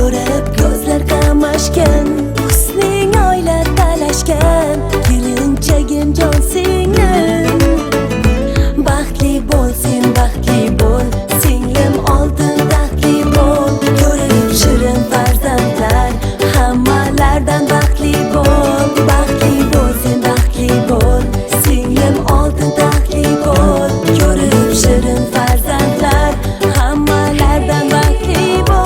ko'rib ko'zlar qamashgan, husning oila talashgan, kelinchagim jon singlim. Baxtli bo'l sen, baxtli bo'l singlim, oldin taxtli bo'l, ko'rib shirin farzandlar, hammalardan baxtli bo'l. Baxtli bo'l sen, baxtli bo'l singlim, oldin taxtli bo'l, ko'rib shirin farzandlar, hammalardan baxtli bo'l.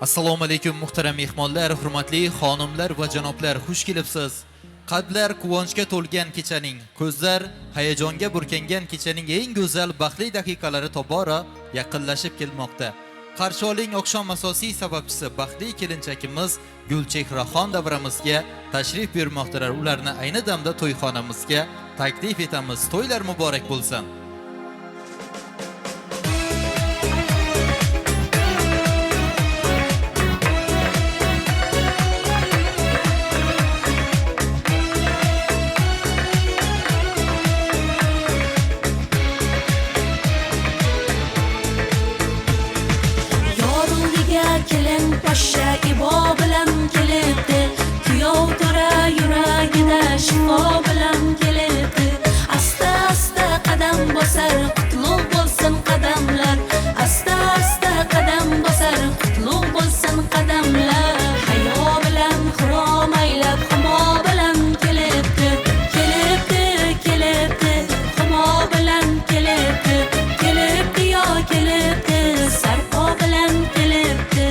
Assalomu alaykum muhtaram mehmonlar, hurmatli xonimlar va janoblar, xush kelibsiz. Qalblar quvonchga to'lgan kechaning, ko'zlar hayajonga burkangan kechaning eng go'zal baxtli daqiqalari tobora yaqinlashib kelmoqda. Qarshi oling oqshom asosiy sababchisi baxtli kelinchakimiz Gulchehraxon davramizga tashrif buyurmoqdalar. Ularni ayni damda to'yxonamizga taklif etamiz. To'ylar muborak bo'lsin. Kelin poshsha ibo bilan kelibdi, kuyov to'ra yuragida shifo bilan kelibdi. Asta asta qadam bosar, qutlug' bo'lsin qadamlar. Asta asta qadam bosar, qutlug' bo'lsin qadamlar. Hayo bilan xurom aylab, xumo bilan kelibdi, kelibdi, kelibdi, xumo bilan kelibdi, kelibdi yo kelibdi, sarpo bilan kelibdi.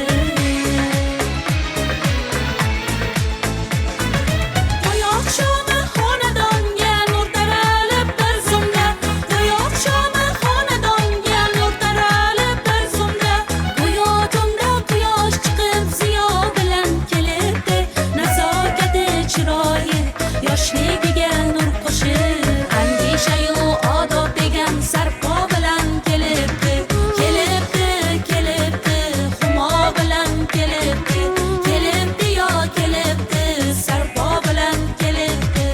Yoshligiga nur qo'shib, andishayu odob degan sarpo bilan kelibdi, kelibdi, kelibdi, xumo bilan kelibdi, kelibdi yo kelibdi, sarpo bilan kelibdi.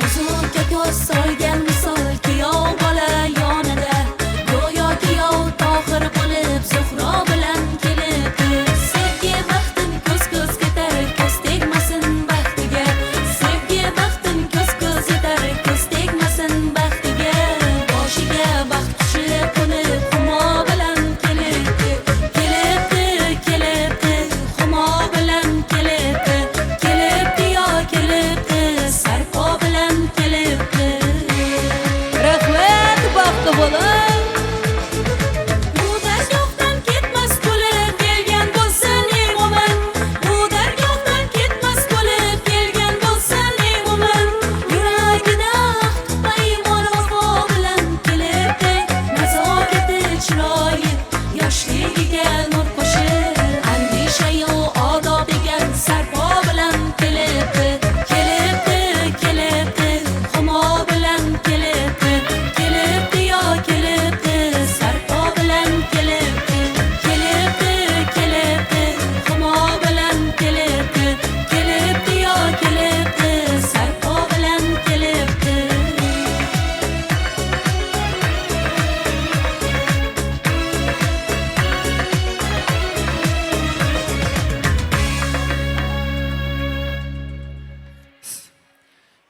Uzunga ko'z solgan misol kuyov bola yonida, go'yo kuyov tohir bo'lib Zuhro bilan kelibdi.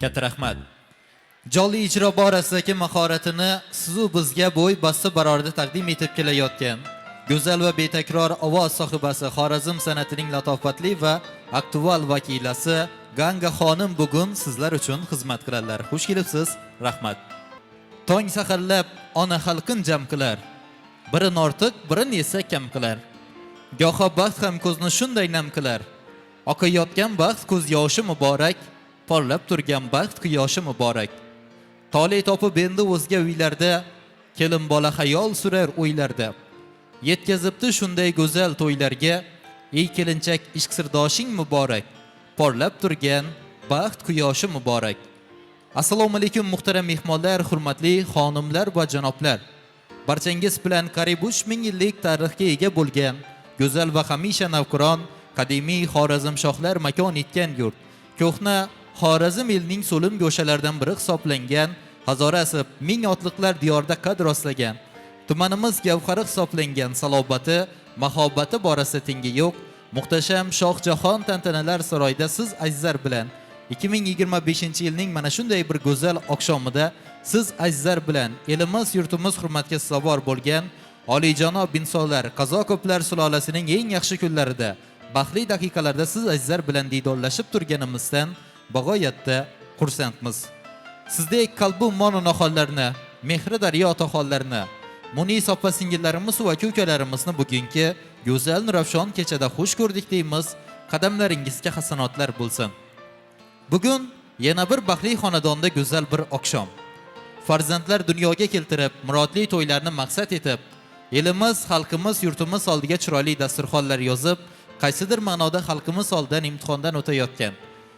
Katta rahmat. Jonli ijro borasidagi mahoratini sizu bizga bo'y basti barorida taqdim etib kelayotgan go'zal va betakror ovoz sohibasi, Xorazm san'atining latofatli va aktual vakilasi Ganga xonim bugun sizlar uchun xizmat qiladilar. Xush kelibsiz. Rahmat. Tong saharlab ona xalqin jam qilar, birini ortiq, birini esa kam qilar. Goho baxt ham ko'zni shunday nam qilar. Oqayotgan baxt ko'z yoshi muborak, porlab turgan baxt quyoshi muborak. Tole topib endi o'zga uylarda, kelin bola xayol surar o'ylarda. Yetkazibdi shunday go'zal to'ylarga, ey kelinchak ishq sirdoshing muborak, porlab turgan baxt quyoshi muborak. Assalomu alaykum muhtaram mehmonlar, hurmatli xonimlar va janoblar. Barchangiz bilan qariyb 3000 yillik tarixga ega bo'lgan go'zal va hamisha navqiron qadimiy Xorazm shohlar makon etgan yurt, ko'hna Xorazm elining so'lim go'shalaridan biri hisoblangan Hazorasib ming otliqlar diyorida qad rostlagan tumanimiz gavhari hisoblangan salobati, mahobati borasida tengi yo'q muhtasham Shohjahon tantanalar saroyida siz azizlar bilan 2025-yilning mana shunday bir go'zal oqshomida siz azizlar bilan elimiz yurtimiz hurmatga sazovor bo'lgan oliyjanob insonlar, qazo ko'plar sulolasining eng yaxshi kunlarida, baxtli daqiqalarda siz azizlar bilan diydorlashib turganimizdan bag'oyatda xursandmiz. Sizdek qalbu monu nohollarni, mehri daryo tohollarni, Munis opa-singillarimiz va aka-ukalarimizni bugungi go'zal nurafshon kechada xush ko'rdik deymiz. Qadamlaringizga hasanotlar bo'lsin. Bugun yana bir baxtli xonadonda go'zal bir oqshom. Farzandlar dunyoga keltirib, murodli to'ylarni maqsad etib, elimiz, xalqimiz, yurtimiz oldiga chiroyli dasturxonlar yozib, qaysidir ma'noda xalqimiz oldidan imtihondan o'tayotgan.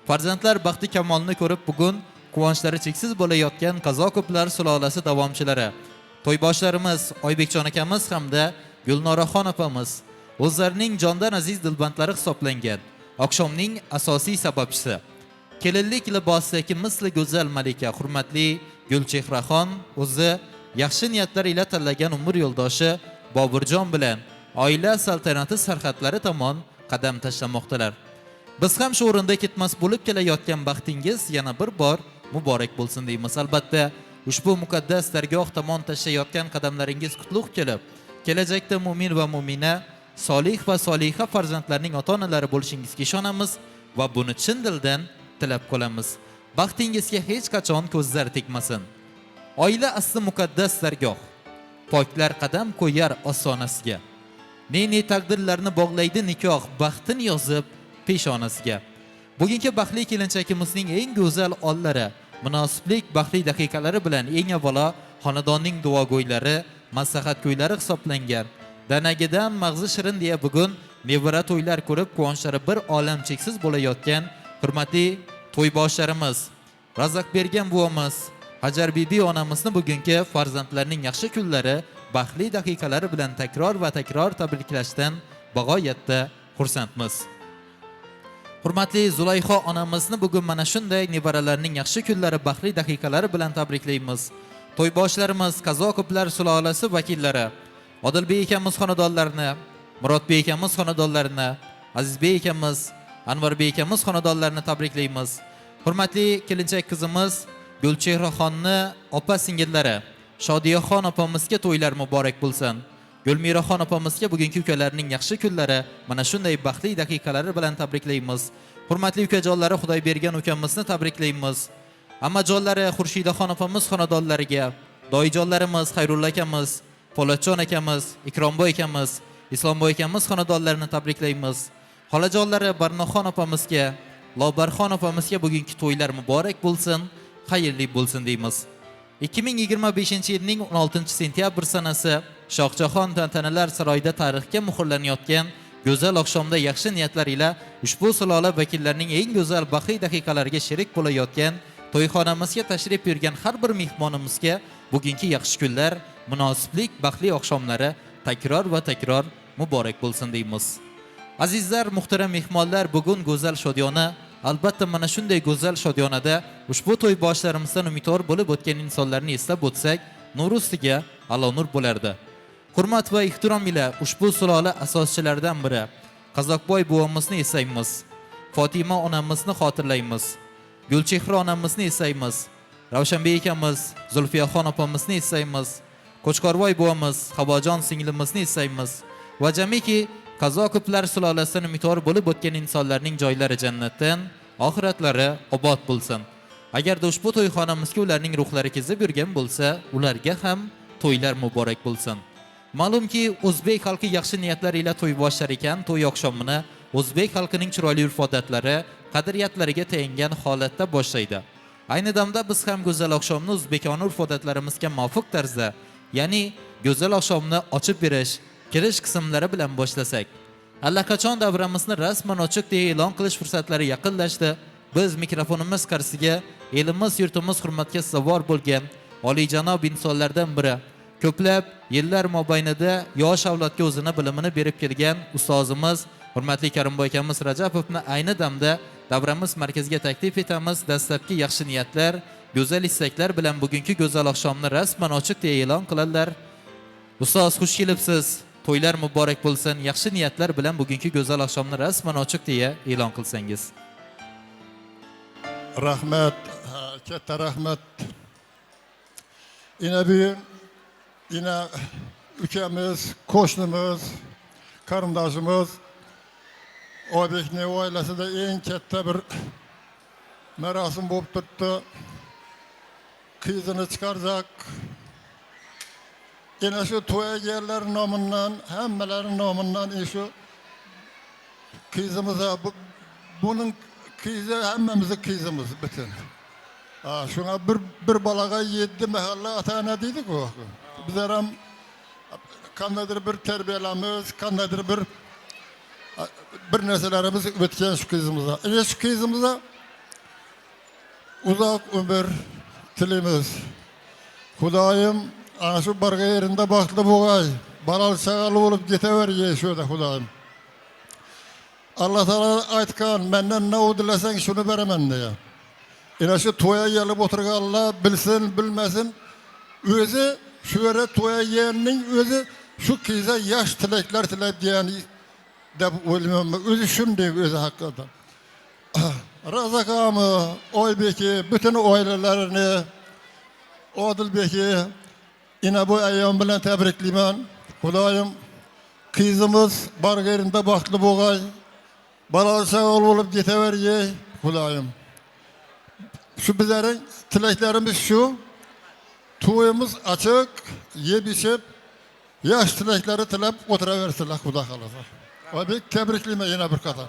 Farzandlar baxti kamolni ko'rib, bugun quvonchlari cheksiz bo'layotgan Qazoqovlar sulolasi davomchilari, to'yboshlarimiz Oybekjon akamiz hamda Gulnoraxon opamiz o'zlarining jondan aziz dilbandlari hisoblangan oqshomning asosiy sababchisi. Kelinlik libosidagi misli go'zal malika hurmatli Gulchehraxon o'zi yaxshi niyatlar ila tanlagan umr yo'ldoshi Boburjon bilan oila saltanati sarhadlari tomon qadam tashlamoqdalar. Biz ham shu o'rinda ketmas bo'lib kelayotgan baxtingiz yana bir bor muborak bo'lsin deymiz. Albatta, ushbu muqaddas dargoh tomon tashlayotgan qadamlaringiz qutlug' kelib, kelajakda mu'min va mu'mina, solih va soliha farzandlarning ota-onalari bo'lishingizga ishonamiz va buni chin dildan tilab qolamiz. Baxtingizga hech qachon ko'zlar tegmasin. Oila asli muqaddas dargoh. Poklar qadam qo'yar ostonasiga. Ne taqdirlarni bog'laydi nikoh, baxtini yozib peshonasiga. Bugungi baxtli kelinchakimizning eng go'zal onlari, munosiblik baxtli daqiqalari bilan eng avvalo xonadonning duogo'ylari, maslahatgo'ylari hisoblangan. Danagidan mag'zi shirin deya bugun nevara to'ylar ko'rib quvonchlari bir olam cheksiz bo'layotgan hurmatli to'yboshlarimiz, Razaqbergan buvamiz, Hajar bibi onamizni bugungi farzandlarning yaxshi kunlari, baxtli daqiqalari bilan takror va takror tabriklashdan bag'oyatda xursandmiz. Hurmatli Zulayho onamizni bugun mana shunday nevaralarining yaxshi kunlari, baxtli daqiqalari bilan tabriklaymiz. To'yboshlarimiz, Qazoqovlar sulolasi vakillari, Odilbek akamiz xonadonlarini, Murodbek akamiz xonadonlarini, Azizbek akamiz, Anvarbek akamiz xonadonlarini tabriklaymiz. Hurmatli kelinchak qizimiz Gulchehraxonni opa-singillari, Shodiyaxon opamizga to'ylar muborak bo'lsin. Gulmiraxon opamizga bugungi ukalarining yaxshi kunlari, mana shunday baxtli daqiqalari bilan tabriklaymiz. Hurmatli ukajonlari, Xudoybergan ukamizni tabriklaymiz. Ammajonlari Xurshidaxon opamiz xonadonlariga, doijonlarimiz Xayrulla akamiz, Po'latjon akamiz, Ikromboy akamiz, Islomboy akamiz xonadonlarini tabriklaymiz. Xolajonlari Barnoxon opamizga, Lobarxon opamizga bugungi to'ylar muborak bo'lsin, xayrli bo'lsin deymiz. 2025-yilning 16-sentyabr sanasi Shohjahon tantanalar saroyida tarixga muhrlanayotgan go'zal oqshomda yaxshi niyatlar ila ushbu sulola vakillarining eng go'zal baxtli daqiqalariga sherik bo'layotgan to'yxonamizga tashrif buyurgan har bir mehmonimizga bugungi yaxshi kunlar, munosiblik baxtli oqshomlari takror va takror muborak bo'lsin deymiz. Azizlar, muhtaram mehmonlar, bugun go'zal shodiyona, albatta mana shunday go'zal shodiyonada ushbu to'y boshlarimizdan umidvor bo'lib o'tgan insonlarni eslab o'tsak, nur ustiga alo nur bo'lardi. Hurmat va ehtirom ila ushbu sulola asoschilaridan biri Qazoqboy buvamizni eslaymiz. Fatima onamizni xotirlaymiz. Gulchehra onamizni eslaymiz. Ravshanbek akamiz, Zulfiyaxon opamizni eslaymiz. Qo'chqorvoy buvamiz, Havojon singlimizni eslaymiz. Va jamiki Qazoqovlar sulolasidan umidvor bo'lib o'tgan insonlarning joylari jannatdan, oxiratlari obod bo'lsin. Agarda ushbu to'yxonamizga ularning ruhlari kezib yurgan bo'lsa, ularga ham to'ylar muborak bo'lsin. Ma'lumki, o'zbek xalqi yaxshi niyatlar ila to'y boshlar ekan, to'y oqshomini o'zbek xalqining chiroyli urf-odatlari, qadriyatlariga tayangan holatda boshlaydi. Ayni damda biz ham go'zal oqshomni o'zbekona urf-odatlarimizga muvofiq tarzda, ya'ni go'zal oqshomni ochib berish, kirish qismlari bilan boshlasak. Allaqachon davramizni rasman ochiq deya e'lon qilish fursatlari yaqinlashdi. Biz mikrofonimiz qarshisiga elimiz, yurtimiz hurmatga sazovor bo'lgan oliyjanob insonlardan biri, ko'plab yillar mobaynida yosh avlodga o'zini bilimini berib kelgan ustozimiz hurmatli Karimboy akamiz Rajapovni ayni damda davramiz markaziga taklif etamiz. Dastlabki yaxshi niyatlar, go'zal istaklar bilan bugungi go'zal oqshomni rasman ochiq deya e'lon qiladilar. Ustoz, xush kelibsiz. To'ylar muborak bo'lsin. Yaxshi niyatlar bilan bugungi go'zal oqshomni rasman ochiq deya e'lon qilsangiz. Rahmat, katta rahmat. Ina ukamiz, qo'shnimiz, qarindoshimiz Oybekning oilasida eng katta bir marosim bo'lib turibdi. Qizini chiqarjak. Yine şu toya gelirler namından, hemmelerin namından şu kızımıza, bunun kızı hemmemizin kızımız bütün. Şuna bir balaga 7 mahalle atana dedik o. Bizlerim kandadır bir terbiyelemiz, kandadır bir nesnelerimiz ötken şu kızımıza. Şu kızımıza uzak ömür tilimiz. Hudayım ana şu barga yerinde baktı buğay. Balal çağalı olup gitever yeşiyordu Hudayım. Allah Teala aytkan, benden ne udilesen şunu veremem diye. Yine şu toya gelip oturganlar bilsin bilmesin. Özü şu yere toya yeğeninin özü şu kıza yaş tilekler tilep diyen de ölmem. Özü şunu diyeyim özü hakikaten. Razak ağamı, Oybeki, bütün oylelerini, Odilbeki, yine bu ayyam bilen tebrikliyim. Hudayım, kızımız barga yerinde baktı buğay. Balalı sağ olup gitever ye, Hudayım. Şu bizlerin tileklerimiz şu, tuğumuz açık, ye biçip, yaş tilekleri tilep oturaversinler Huda kalasa. O bir tebrikliyim yine bir kadar.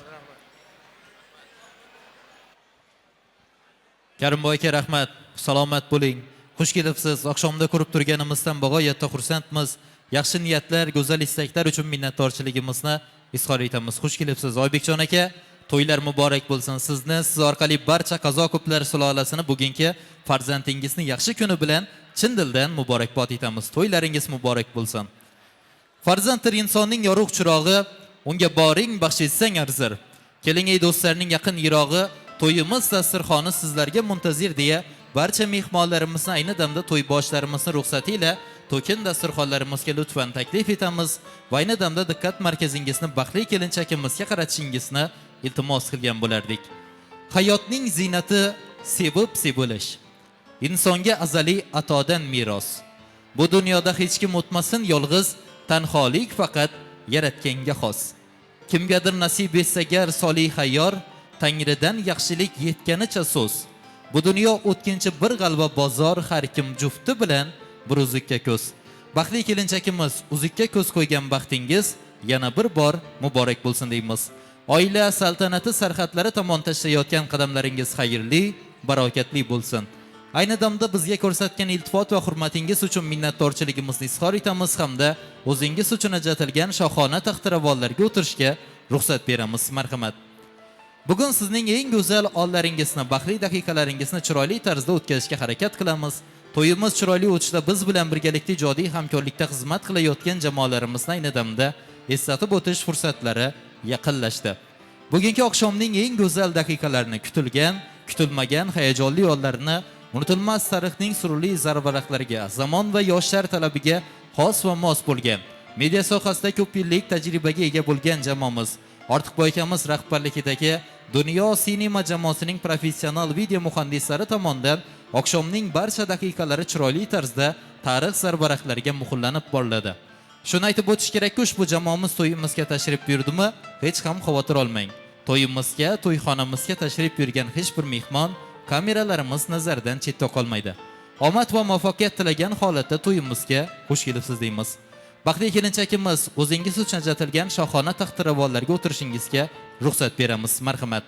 Karimboy aka rahmat, salomat bo'ling. Xush kelibsiz. Oqshomda ko'rib turganimizdan bag'oyatda xursandmiz. Yaxshi niyatlar, go'zal istaklar uchun minnatdorchiligimizni izhor etamiz. Xush kelibsiz Oybekjon aka. To'ylar muborak bo'lsin. Sizni, siz orqali barcha qazo ko'plar sulolasini bugungi farzandingizni yaxshi kuni bilan chin dildan muborakbod etamiz. To'ylaringiz muborak bo'lsin. Farzanddir insonning yorug' chirog'i, unga boring baxsh etsang arzir. Keling ey do'stlarning yaqin yirog'i, to'yimiz dasturxoni sizlarga muntazir deya barcha mehmonlarimizni ayni damda to'y boshlarimizni ruxsatiyle to'kin dasturxonlarimizga lutfan taklif etamiz va ayni damda diqqat markazingizni baxtli kelinchakimizga qaratishingizni iltimos qilgan bo'lardik. Hayotning ziynati sevib sevilish. Insonga azaliy atodan meros. Bu dunyoda hech kim o'tmasin yolg'iz, tanholik faqat yaratganga xos. Kimgadir nasib etsa gar solih hayyor, Tangridan yaxshilik yetganicha so'z. Bu dunyo o'tkinchi bir g'alva bozor, har kim jufti bilan bir uzukka ko'z. Baxtli kelinchakimiz, uzukka ko'z qo'ygan baxtingiz yana bir bor muborak bo'lsin deymiz. Oila saltanati sarhadlari tomon tashlayotgan qadamlaringiz xayrli, barokatli bo'lsin. Ayni damda bizga ko'rsatgan iltifot va hurmatingiz uchun minnatdorchiligimizni izhor etamiz hamda o'zingiz uchun ajratilgan shohona taxtiravollarga o'tirishga ruxsat beramiz. Marhamat. Bugun sizning eng go'zal onlaringizni, baxtli daqiqalaringizni chiroyli tarzda o'tkazishga harakat qilamiz. To'yimiz chiroyli o'tishda biz bilan birgalikda ijodiy hamkorlikda xizmat qilayotgan jamoalarimizni ayni damda eslatib o'tish fursatlari yaqinlashdi. Bugungi oqshomning eng go'zal daqiqalarini kutilgan, kutilmagan hayajonli onlarini unutilmas tarixning surli zarbalaqlariga, zamon va yoshlar talabiga xos va mos bo'lgan, media sohasida ko'p yillik tajribaga ega bo'lgan jamoamiz Ortiqboy akamiz rahbarligidagi Dunyo sinema jamoasining professional video muhandislari tomonidan oqshomning barcha daqiqalari chiroyli tarzda tarix zarbaraqlariga muhrlanib boriladi. Shuni aytib o'tish kerakki, ushbu jamoamiz to'yimizga tashrif buyurdimi, hech ham xavotir olmang. To'yimizga, to'yxonamizga tashrif buyurgan hech bir mehmon kameralarimiz nazardan chetda qolmaydi. Omad va muvaffaqiyat tilagan holatda to'yimizga xush kelibsiz deymiz. Baxtli kelinchakimiz, o'zingiz uchun ajratilgan shohona taxtiravollarga o'tirishingizga ruxsat beramiz. Marhamat.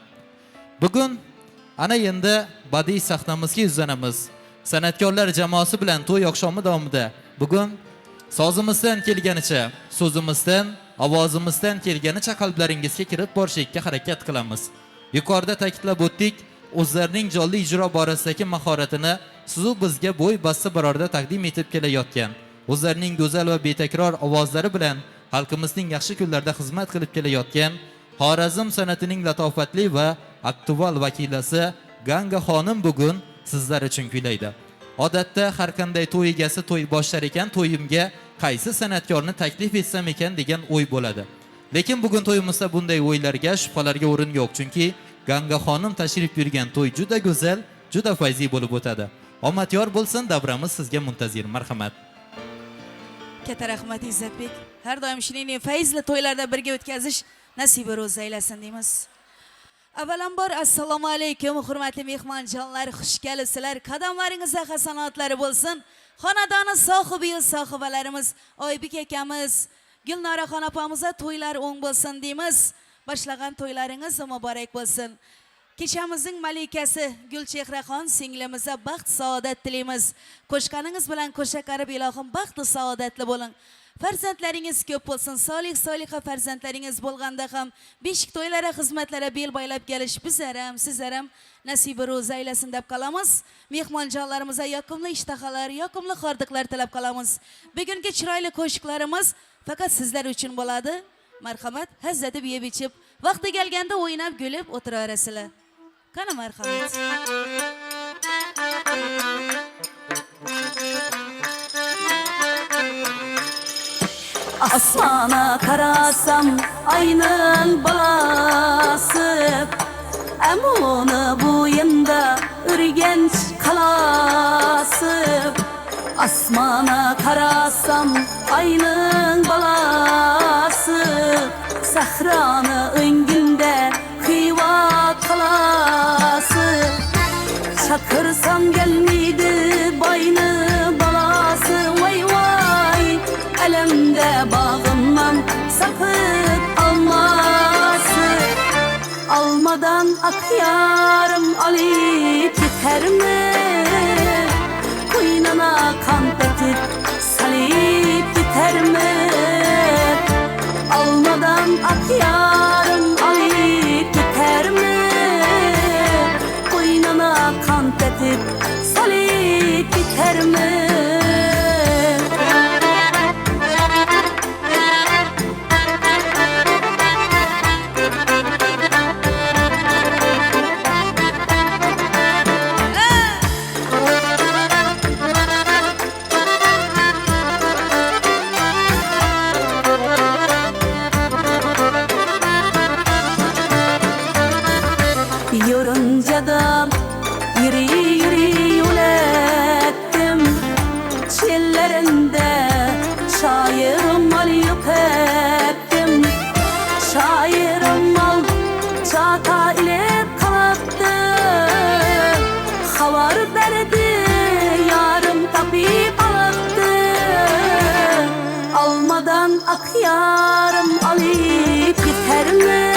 Bugun ana endi badiiy sahnamizga yuzlanamiz. San'atkorlar jamoasi bilan to'y oqshomi davomida bugun sozimizdan kelganicha, so'zimizdan, ovozimizdan kelganicha qalblaringizga kirib borishga harakat qilamiz. Yuqorida ta'kidlab o'tdik, o'zlarining jonli ijro borasidagi mahoratini sizu bizga bo'y bassa barorda taqdim etib kelayotgan, o'zlarining go'zal va betakror ovozlari bilan xalqimizning yaxshi kunlarda xizmat qilib kelayotgan Xorazm san'atining latofatli va aktual vakilasi Ganga xonim bugun sizlar uchun kuylaydi. Odatda har qanday to'y egasi to'y boshlar ekan, to'yimga qaysi san'atkorni taklif etsam ekan degan o'y bo'ladi. Lekin bugun to'yimizda bunday o'ylarga, shubhalarga o'rin yo'q, chunki Ganga xonim tashrif buyurgan to'y juda go'zal, juda fayzi bo'lib o'tadi. Omad yor bo'lsin, davramiz sizga muntazir. Marhamat. Katta rahmat Izzatbek. Har doim shuningdek fayzli to'ylarda birga o'tkazish nasibi ro'za aylasin deymiz. Avvalambor assalomu alaykum hurmatli mehmonjonlar, xush kelibsizlar. Qadamlaringizda hasanatlar bo'lsin. Xonadoni sohibi sohibalarimiz Oybek akamiz, Gulnoraxon opamizga to'ylar o'ng bo'lsin deymiz. Boshlagan to'ylaringiz muborak bo'lsin. Kechamizning malikasi Gulchehraxon singlimizga baxt saodat tilaymiz. Qo'shqaningiz bilan qo'sha qarib ilohim baxt saodatli bo'ling. Farzandlaringiz ko'p bo'lsin, solih soliha farzandlaringiz bo'lganda ham beshik to'ylari xizmatlari bel baylab kelish bizlar ham sizlar ham nasibi ro'za aylasin deb qolamiz. Mehmonjonlarimizga yoqimli ishtahalar, yoqimli xordiqlar tilab qolamiz. Bugungi chiroyli qo'shiqlarimiz faqat sizlar uchun bo'ladi. Marhamat, hazzatib yeb ichib, vaqti kelganda o'ynab kulib o'tiraverasizlar. Qani marhamat. Asmana karasam ayının balası, Emunu boyunda ürgenç kalası. Asmana karasam ayının balası, Sahranı öngünde kıyvat kalası. Çakırsam gelmeydi bayını balası, vay vay. Elimde bağımdan sapıp alması. Almadan akyarım alıp gider mi? Koynuna kan petip salip gider mi? Almadan akyarım alıp gider mi? Koynuna kan petip salip gider mi? Yorunca da yürü yürü yol ettim, çillerinde şairim mal yok ettim. Şairim mal çata ile kalattı, havar verdi yarım tapip alattı. Almadan akyarım alıp gider mi?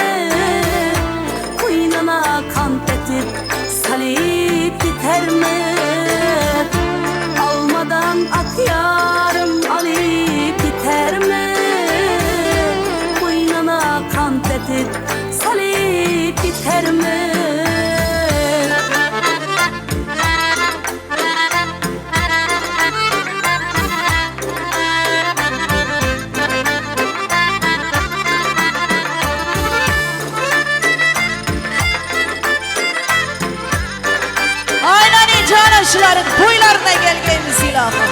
Koynuna kan petip salip gider mi? Almadan akyarım alıp gider mi? Koynuna kan petip salip gider mi? Şuların toylarına gelgeyimiz ilahım.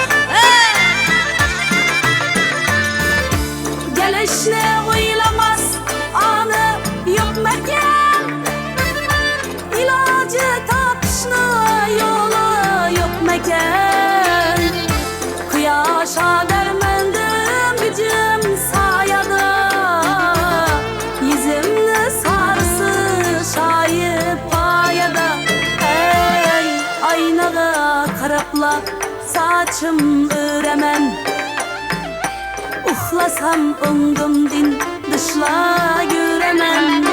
Gelişine uyulamaz anı yok mekan. İlacı tapışına yolu yok mekan. Kıyaşa dermendim gücüm sayada. Yüzümlü sarısı şayip payada. Aynağa karapla saçım öremen. Uxlasam öngümdin dışla göremem.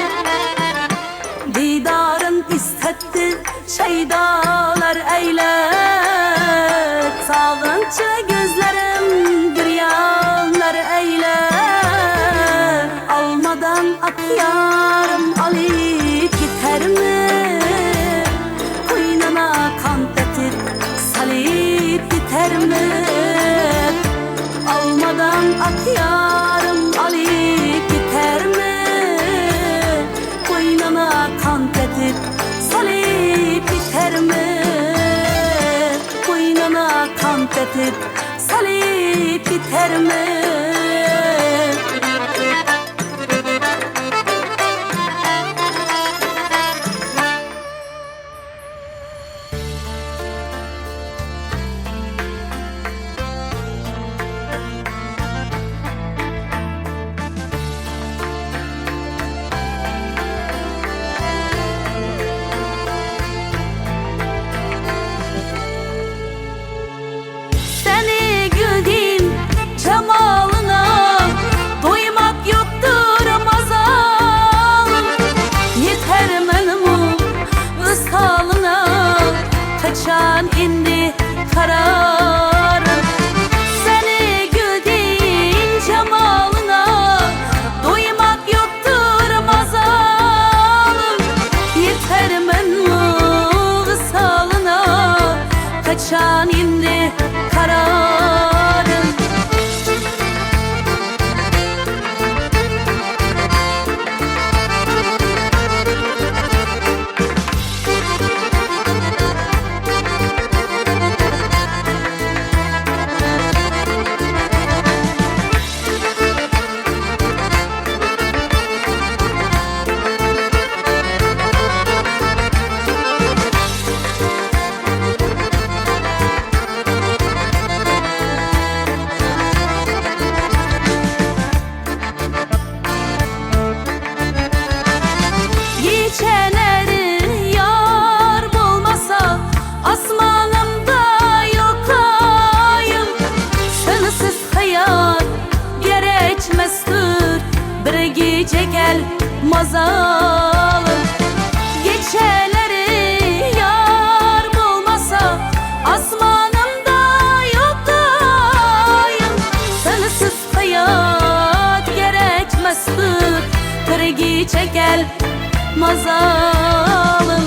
Didarın istetti şeydalar eylet. Sağınca gözlerim giryanlar eylet. Almadan akyarım alıp gider mi? Koynuna kan petip salip gider mi? Almadan akyarım alıp gider mi? Koynuna kan petip salip gider mi? Koynuna kan petip salip gider mi? kaçan indi kararım. Seni güldüğün cemalına doymak yoktur mazalım. Yeter menmu visalına kaçan indi kararım. Geçenleri yar bulmasa asmanımda yokayım. Sensiz hayat gerekmezdir, bir gece gel mazalım. Geçenleri yar bulmasa asmanımda yokayım. Sensiz hayat gerekmezdir, bir gece gel mazalım.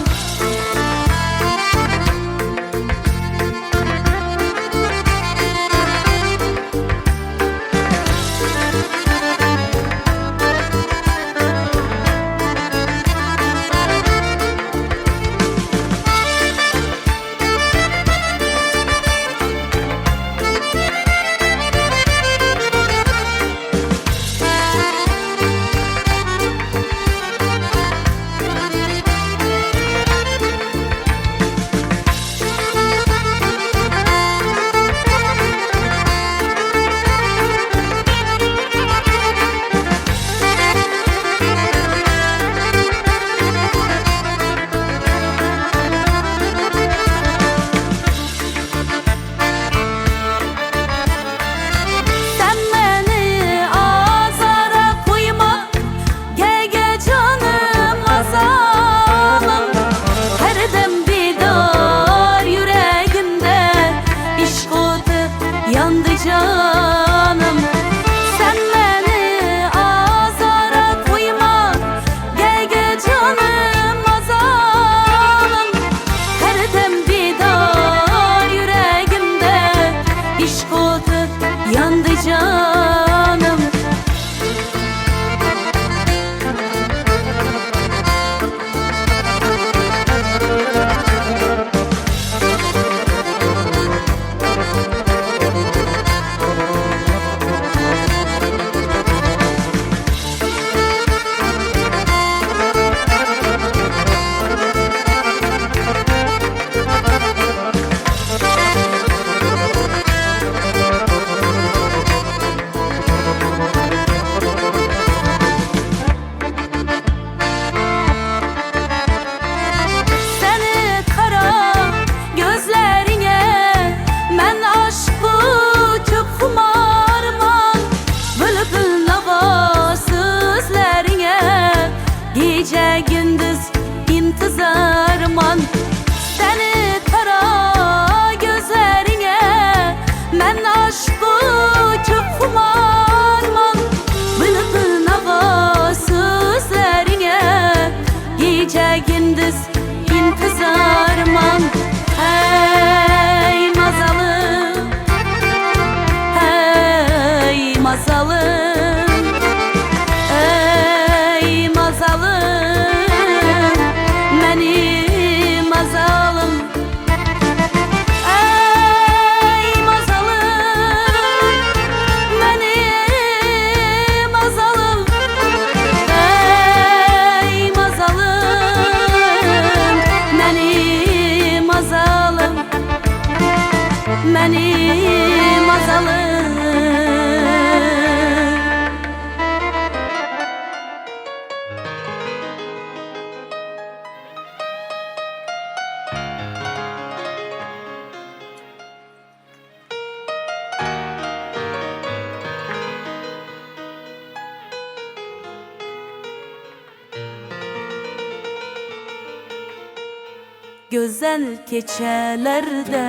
Güzel keçelerde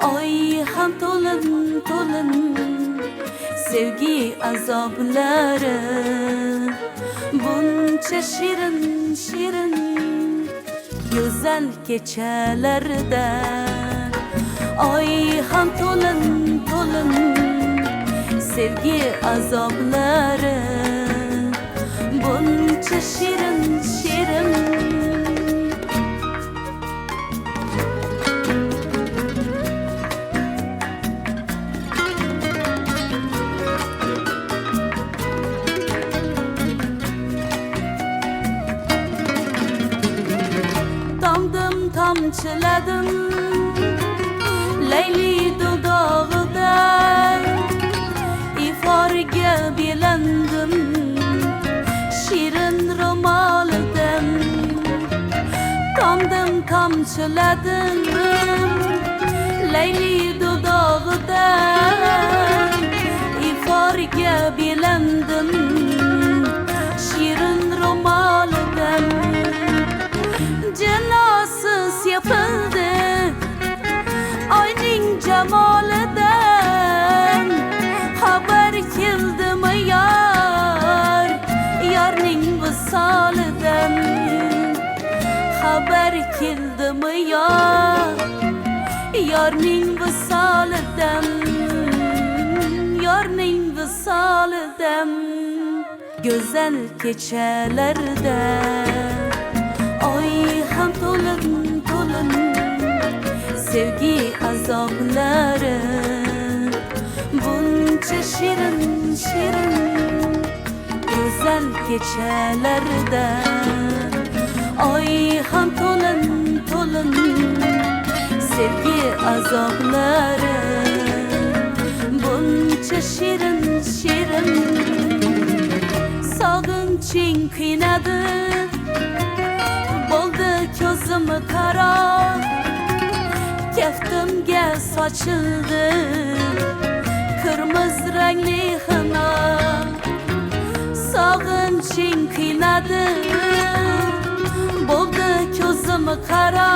ay ham to'lin to'lin sevgi azobları buncha shirin shirin güzel keçelerde ay ham to'lin to'lin sevgi azobları buncha shirin shirin tamçıladım Leyli dudağıda ifarga bilendim Şirin romalıdım tamçıladım Leyli dudağıda ifarga bilendim Şirin romalıdım Cenasız yapıldı Aynin cemaliden Haber kildi mi yar Yarnin visaliden Haber kildi mi yar Yarnin visaliden Yarnin visaliden Güzel keçelerde Ay ham to'lin to'lin sevgi azobları buncha shirin shirin güzel keçelerde ay ham to'lin to'lin sevgi azobları buncha shirin shirin sog'inching qiynadi Boldu közüm kara Keftimge saçıldı Kırmızı renkli hına Sağınçın kıynadı Boldu közüm kara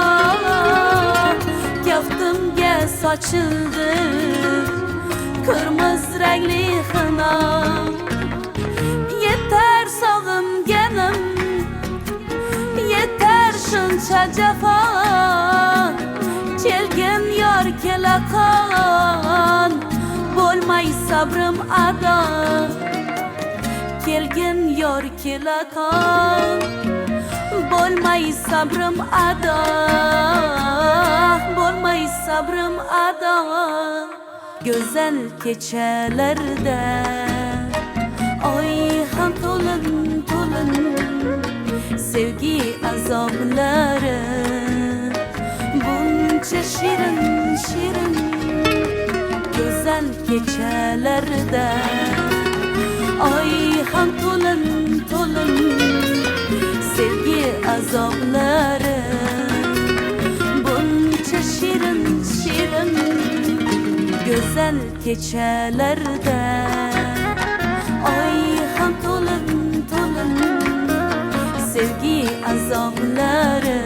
Keftimge saçıldı Kırmızı renkli hına Yeter sağım genim Yeter şunca cefa Kelgen yar kelakan Bolmay sabrım ada Kelgen yar kelakan Bolmay sabrım ada Bolmay sabrım ada Güzel keçelerde Ay ham to'lin to'lin sevgi azobları buncha shirin shirin güzel keçelerde ay ham to'lin to'lin sevgi azobları buncha shirin shirin güzel keçelerde ay ham to'lin to'lin sevgi azobları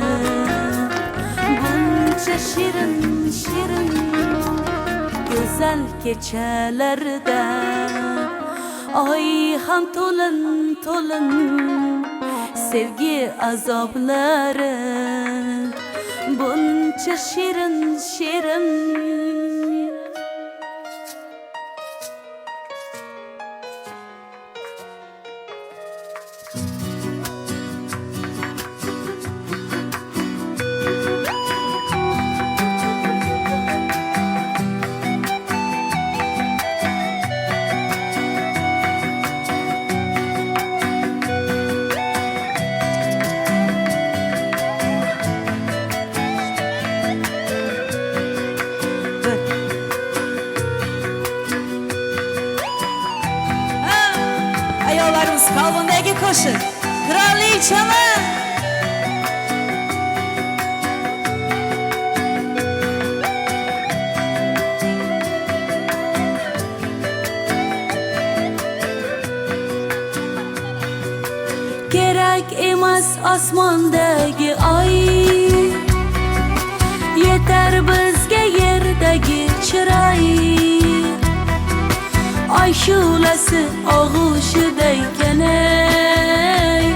buncha shirin shirin güzel keçelerde ay ham to'lin to'lin sevgi azobları buncha shirin shirin Kalbindeki koşun Kraliçeler Gerek emas emas osmondagi oy, yeter bizga yerdagi chiroy. Oy shu'lasi og'ushidaykan ey,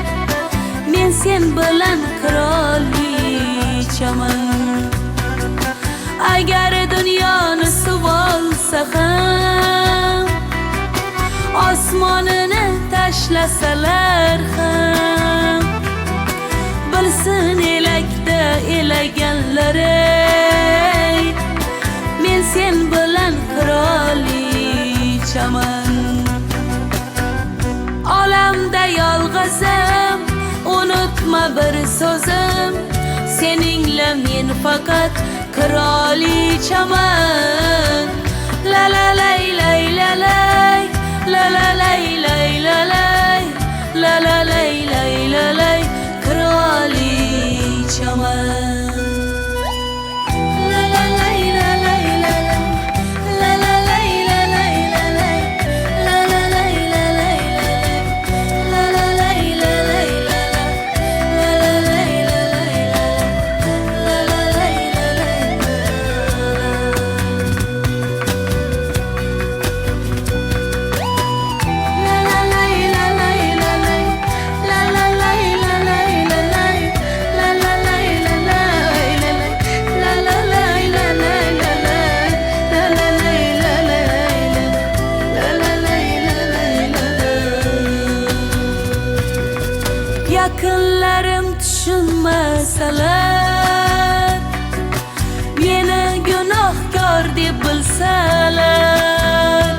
men sen bilan qirolichaman. Agar dunyoni suv olsa ham, osmonini tashlasalar ham, bilsin elakda elaganlar ey, men sen bilan qirolichaman. Olamda yolg'izim, unutma bir so'zim, seningla men faqat qirolichaman. La la lay lay la lay, la la lay lay la lay, la la lay lay la lay, qirolichaman. La la lay la lay la lay, la la lay la lay la lay, la la lay la lay la lay, la la lay la lay la lay, la la lay la lay la lay, la la lay la lay la lay. Yaqinlarim tushunmasalar, meni gunohkor deb bilsalar,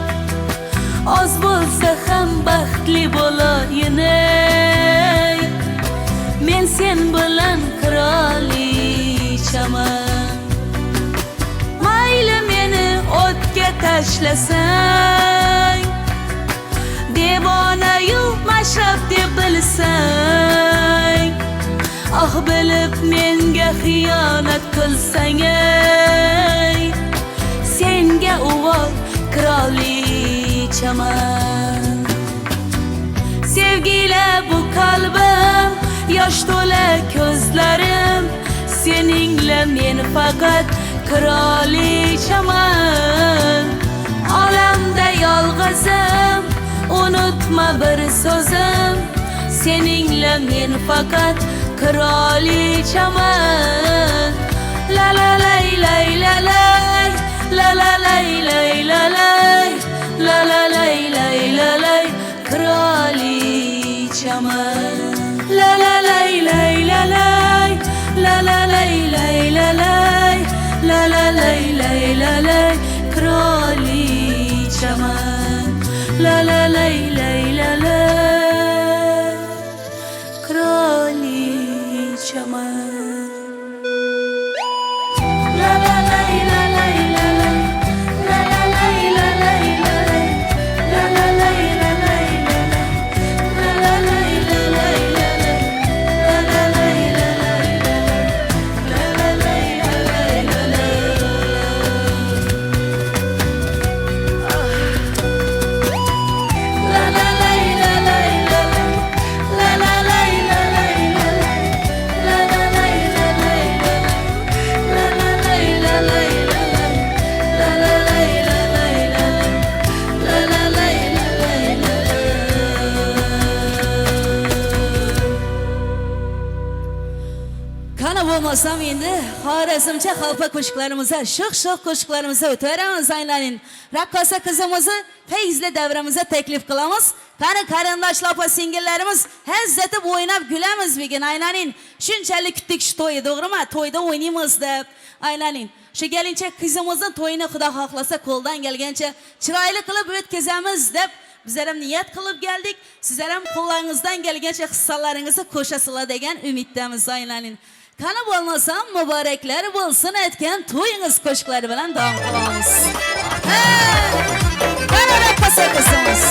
oz bo'lsa ham baxtli bo'layin ey, men sen bilan qirolichaman. Mayli meni o'tga tashlasang, devonayu mashrab deb bilsang, ah bilib menga xiyonat qilsang ey, senga uvol qirolichaman. Sevgili bu qalbim, yosh to'la ko'zlarim, seningla men faqat qirolichaman. Olamda yolg'izim, unutma bir so'zim, seningla men faqat qirolichaman. La la lay lay la lay, la la lay lay la lay, la la lay lay la lay, qirolichaman. La la lay lay la lay, la la lay lay la lay, la la lay lay la lay, qirolichaman. La la lay lay la lay, qirolichaman. La la lay la lay la lay, la la lay la lay la lay, la la lay la lay la lay, la la lay la lay la lay, la la lay la lay la lay, la la lay la lay la lay. La la lay la lay la lay, la la lay la lay la lay, la la lay la lay la lay, la la lay la lay la lay, la la lay la lay la lay, la la lay la lay la lay. Qani bo'lmasam endi xorazmcha xalpa qo'shiqlarimizga, sho'x-sho'x qo'shiqlarimizga o'tamiz. Aylaning raqqosa qizimizni feyzli davramizga taklif qilamiz. Qani qarindoshlar opa singillarimiz hazzatib o'ynab gulamiz bugun. Aylaning shunchalik kutdik shu to'yni, to'g'rimi? To'yda o'ynaymiz deb. Aylaning shu gelincha qizimizning to'yini Xudo xohlasa qo'ldan kelgancha chiroyli qilib o'tkazamiz deb bizlar ham niyat qilib keldik. Sizlar ham qo'llaringizdan kelgancha hissalaringizni qo'shasizlar degan umiddamiz. Aylaning qani bo'lmasam muboraklar bo'lsin aytgan to'yingiz qo'shiqlari bilan davom qilamiz. Qani raqqosa qizimiz.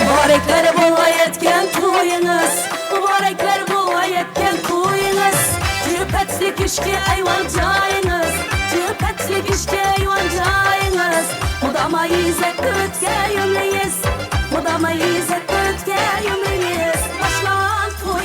Muboraklar bo'layotgan to'yingiz, muboraklar bo'layotgan to'yingiz, jipatlik ishga ayvon joyingiz, jipatlik ishga ayvon joyingiz, mudama izzat o'tgan umringiz, mudama izzat o'tgan umringiz, boshlan to'y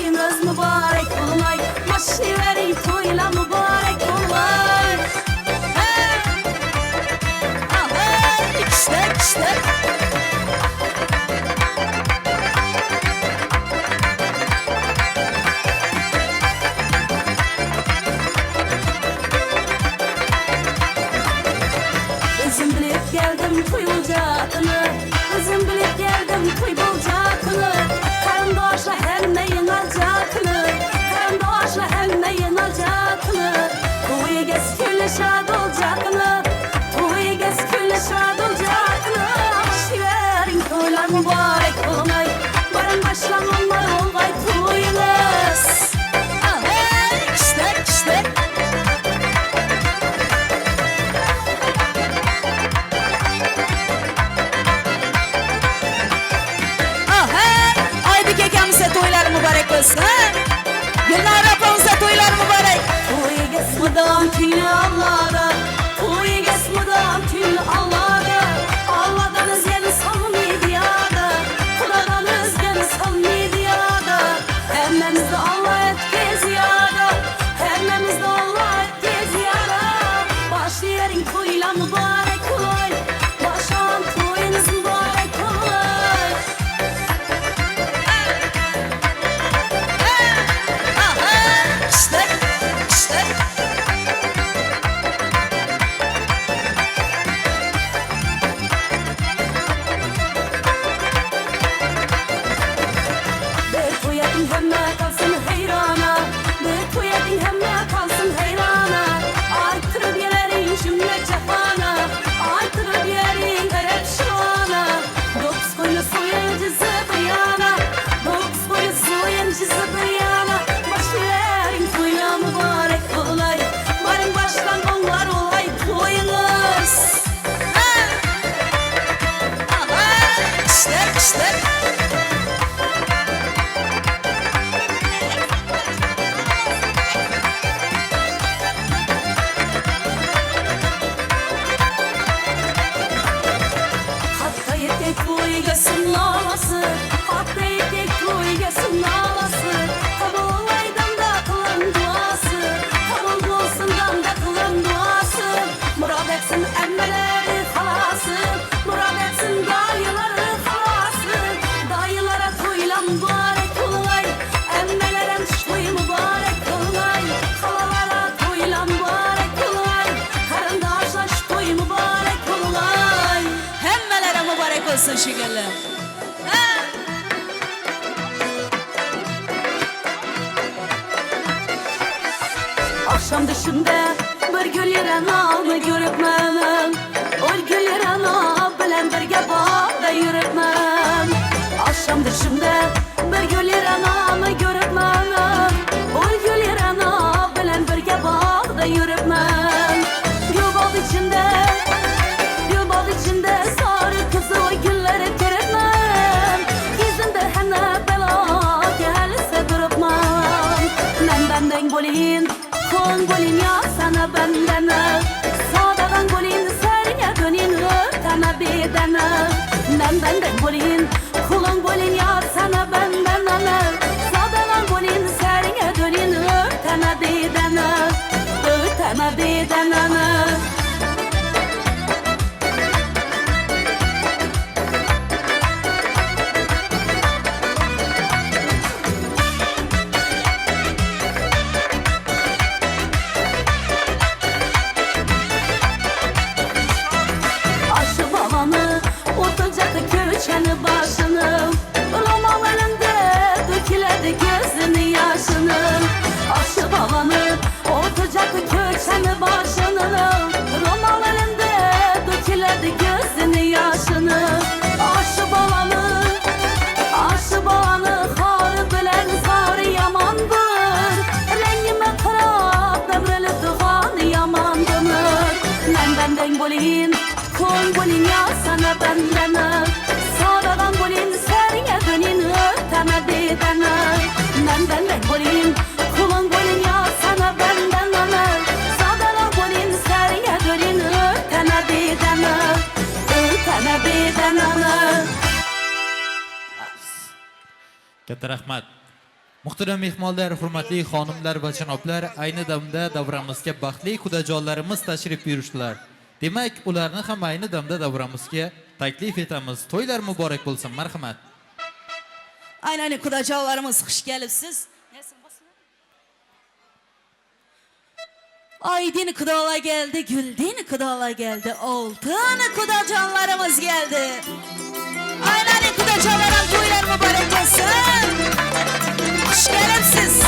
mudam tüylü Allah'da Toy ges mudam tüylü Allah'da Allah'dan özgeni salmaydı yada Kudadan özgeni salmaydı yada Hemmemizde Allah etkez yada Hemmemizde Allah etkez yada Başlayarin toyla mübarek olay Başan toyunuz mübarek olay İşte, işte Bir toyadın hemme kalsın heyrana Bir toyadın hemme kalsın heyrana Artırıp yerin cümle cefana Artırıp yerin garip şuana Dokuz koylu soyuncı zıbıyana Dokuz koylu soyuncı zıbıyana Başlayarin toyla mübarek olay Varın baştan onlar olay toyunuz İşte, işte Hatta yetek boy gasın ağlası Hatta yetek boy gasın ağlası Kabul olaydan da kılan duası Kabul olsundan da kılan duası Murad etsin emmeleri halası Murad etsin dayıları halası Dayılara toyla mübarek olay Emmelere toy mübarek olay Halalara toyla mübarek olay Karındaşlar toy mübarek olay Hemmelere mübarek olsun şekerler. Akşam düşümde bir gül yaranağını görüpmem O gül yaranağı bilen birge bağda yürüpmem Akşam düşümde bir gül yaranağını görüpmem O gül yaranağı bilen birge bağda yürüpmem Gül bal içinde sarı kızı o gülleri görüpmem Yüzünde hene bela gelse durupmam benden bolin Kon bolin ya sana benden Sağdadan bolin serine dönin Öteme bedene benden bolin Kulun bolin ya sana benden Sağdadan bolin serine dönin Öteme bedene Öteme bedene Aşı babanı, oturacaklı köçeni başını Roman elinde döküledi gözünü yaşını Aşı babanı, oturacaklı köçeni başını Roman elinde döküledi gözünü yaşını Aşı babanı harı bilen zarı yamandır Rengime kırap ömrülü dığanı yamandır benden bolin Kon bolin ya sana benden Sağdadan bolin serine dönin Öteme bedene benden bolin Kulun bolin ya sana benden Sağdadan bolin serine dönin Öteme bedene Öteme bedene Katta rahmat. Muhtaram mehmonlar, hurmatli xonimlar va janoblar, ayni damda davramizga baxtli xudojonlarimiz tashrif buyurishdilar. Demak, ularni ham ayni damda davramizga taklif etamiz. To'ylar muborak bo'lsin. Marhamat. Aynen kudacalarımız hoş gelipsiz. Aydın kudala geldi, güldün kudala geldi, altın kudacanlarımız geldi. Aynen kudacaların toylar mübarek olsun. Hoş gelipsiz.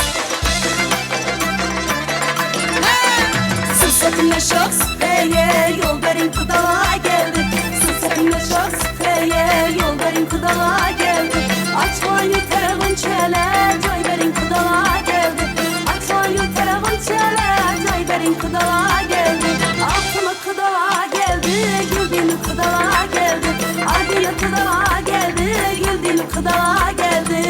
Sırsatimle şahs heye yol verin kudala geldi Sırsatimle şahs heye yol verin kudala geldi Açmayın tarafın çele joy verin kudala geldi Açmayın tarafın çele joy verin kudala geldi Altıma kudala geldi güldüğünü kudala geldi Adile kudala geldi güldüğünü kudala geldi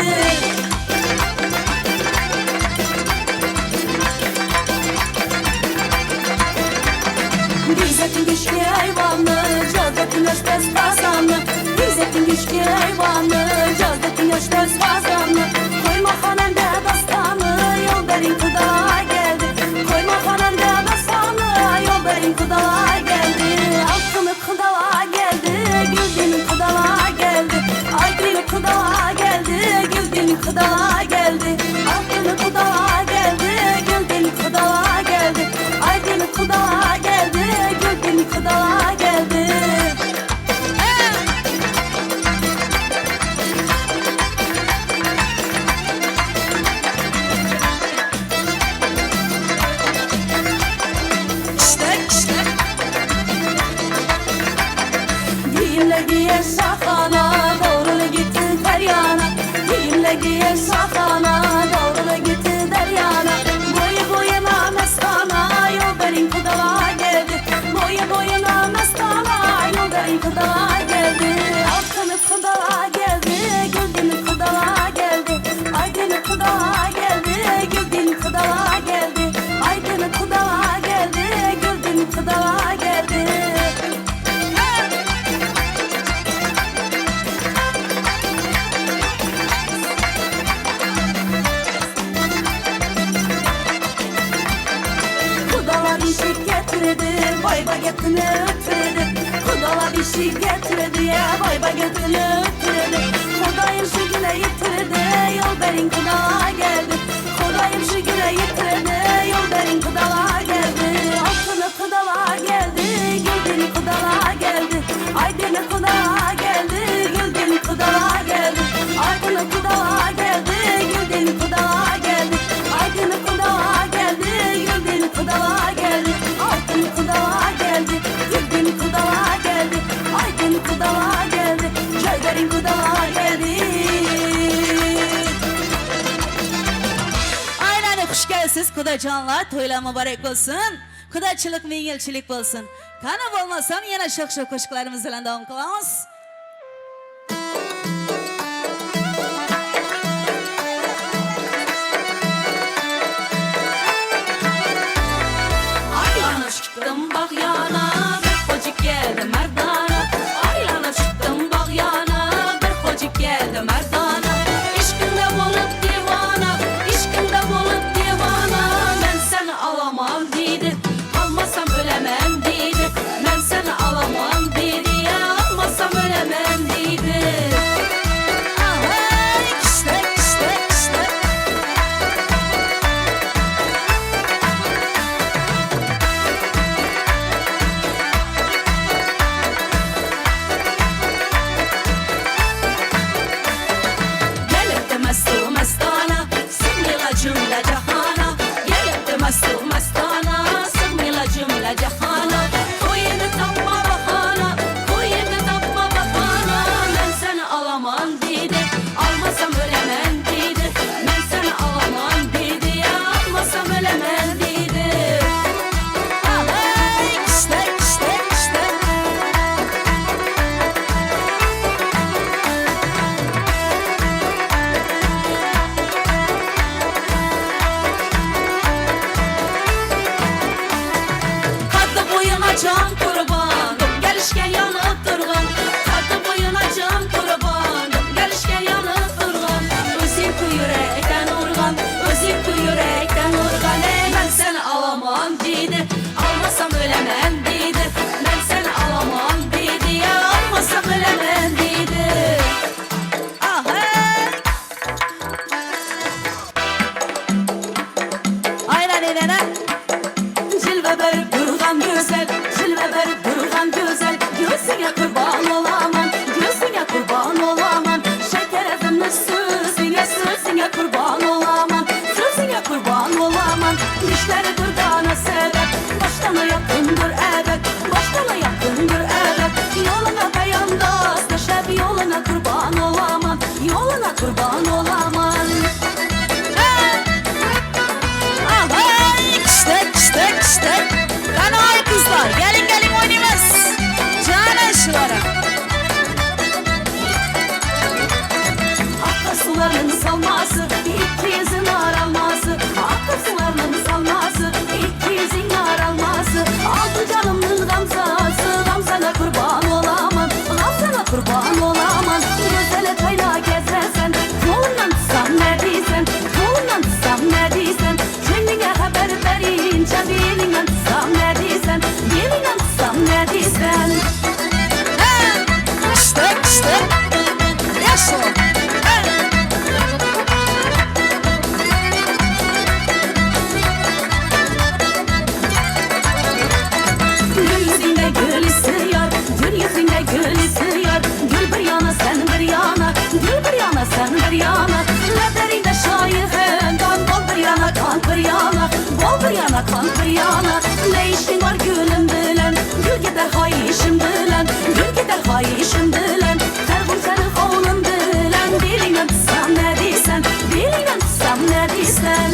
yaşmaz kazanlı Yüzettin güçlü eyvanlı Cazzettin yaşmaz kazanlı Koyma hanende dastanı Yol verin kudala geldi Koyma hanende dastanı Yol verin kudala geldi Altını kudala geldi Güldün kudala geldi Aydın kudala geldi Güldün kudala geldi Altını kudala geldi Güldün kudala geldi Aydın kudala geldi Güldün kudala geldi Giyimle giyer şahana Doğrulu gitti deryana Giyimle giyer şahana Doğrulu gitti deryana Boyu boyuna mestana Yol verin kudala geldi Boyu boyuna mestana Yol verin kudala geldi Altını kudala geldi Güldün kudala geldi Aydın kudala geldi Güldün kudala geldi Aydın kudala geldi Güldün kudala geldi Kudala bir şey getirdi, vay bagetini ötüredi. Kudala bir şey getirdi ya, vay bagetini ötüredi. Kudayım şu güne yitirdi, yol verin kudala geldi. Kudayım şu güne yitirdi, yol verin kudala geldi. Altını kudala geldi, güldün kudala geldi. Aydın kudala geldi, güldün kudala geldi. Aydın kudala geldi, güldün kudala geldi. Aydın kudala geldi, güldün kudala geldi. Aydın kudala geldi, güldün kudala geldi. Aydın kudala geldi, köylerin kudala geldi. Aynen hoş geldiniz kudacanlar. Toylar mübarek olsun. Kudaçılık ve yengilçilik olsun. Kana olmasam yine şok koşuklarımız ile devam kılamos. Aylana çıktım bak yana, bir kocuk geldi merdana. Aylana çıktım bak yana, bir kocuk geldi merdana. İşkinde bulup divana, işkinde bulup divana. Ben seni alamam dedi, almasam ölemem dedi. Ben seni alamam dedi ya, almasam ölemem dedi. Aha, işte. Gelip de mestu mestana, sığmıyla cümle cahana. Gelip de mestu mestana, sığmıyla cümle cahana. Koyunu tapma bahana, koyunu tapma bahana. Ben seni alamam dedi, almasam ölemem dedi. Ben seni alamam dedi ya, almasam ölemem dedi. Aha, işte. Kadı boyuna can kurban, gelişken yanıp durgan. Kadı boyuna can kurban, gelişken yanıp durgan. Özüm ku yürekten urgan, özüm ku yürekten urgan. Ben seni alamam dedi, almasam ölemem dedi. Ben seni alamam dedi ya, almasam ölemem dedi. Aha. Aynen edene. Cilve verip durgan güzel, cilve verip durgan güzel. Gözüne kurban olamam, gözüne kurban olamam. Şeker efendim sözüne kurban olamam. Sözüne kurban olamam. Dişleri durdana sebep, baştan yakındır el. akan kıyana. Ne işin var gülüm bilen, gül gider hay işim bilen, gül gider hay işim bilen. Kalbim senin oğlum bilen, diline tutsam ne diysen, diline tutsam ne diysen.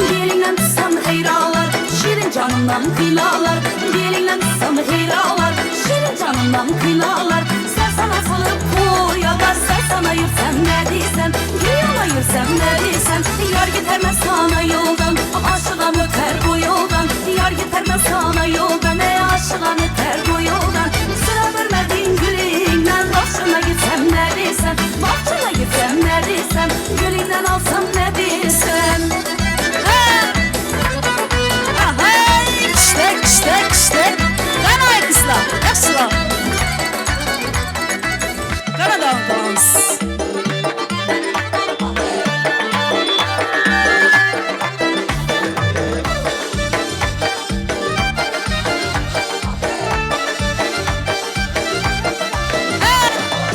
Diline tutsam heyralar, şirin canımdan kıylalar. Diline tutsam heyralar, şirin canımdan kıylalar. Sen sana salıp koyalar, sen sana yürsen ne diysen, yana yürsen ne diysen. Yar gitmez sana yoldan, aşığım öter bu yoldan. Yar gitmez sana yoldan, aşığım öter bu yoldan. Sıra vermedin gülünden, başına gitsem ne diysen, bahçına gitsem ne diysen, gülünden alsam ne diysen. İşte. Qanay qızlar, yaxşılar. Qanadan dans.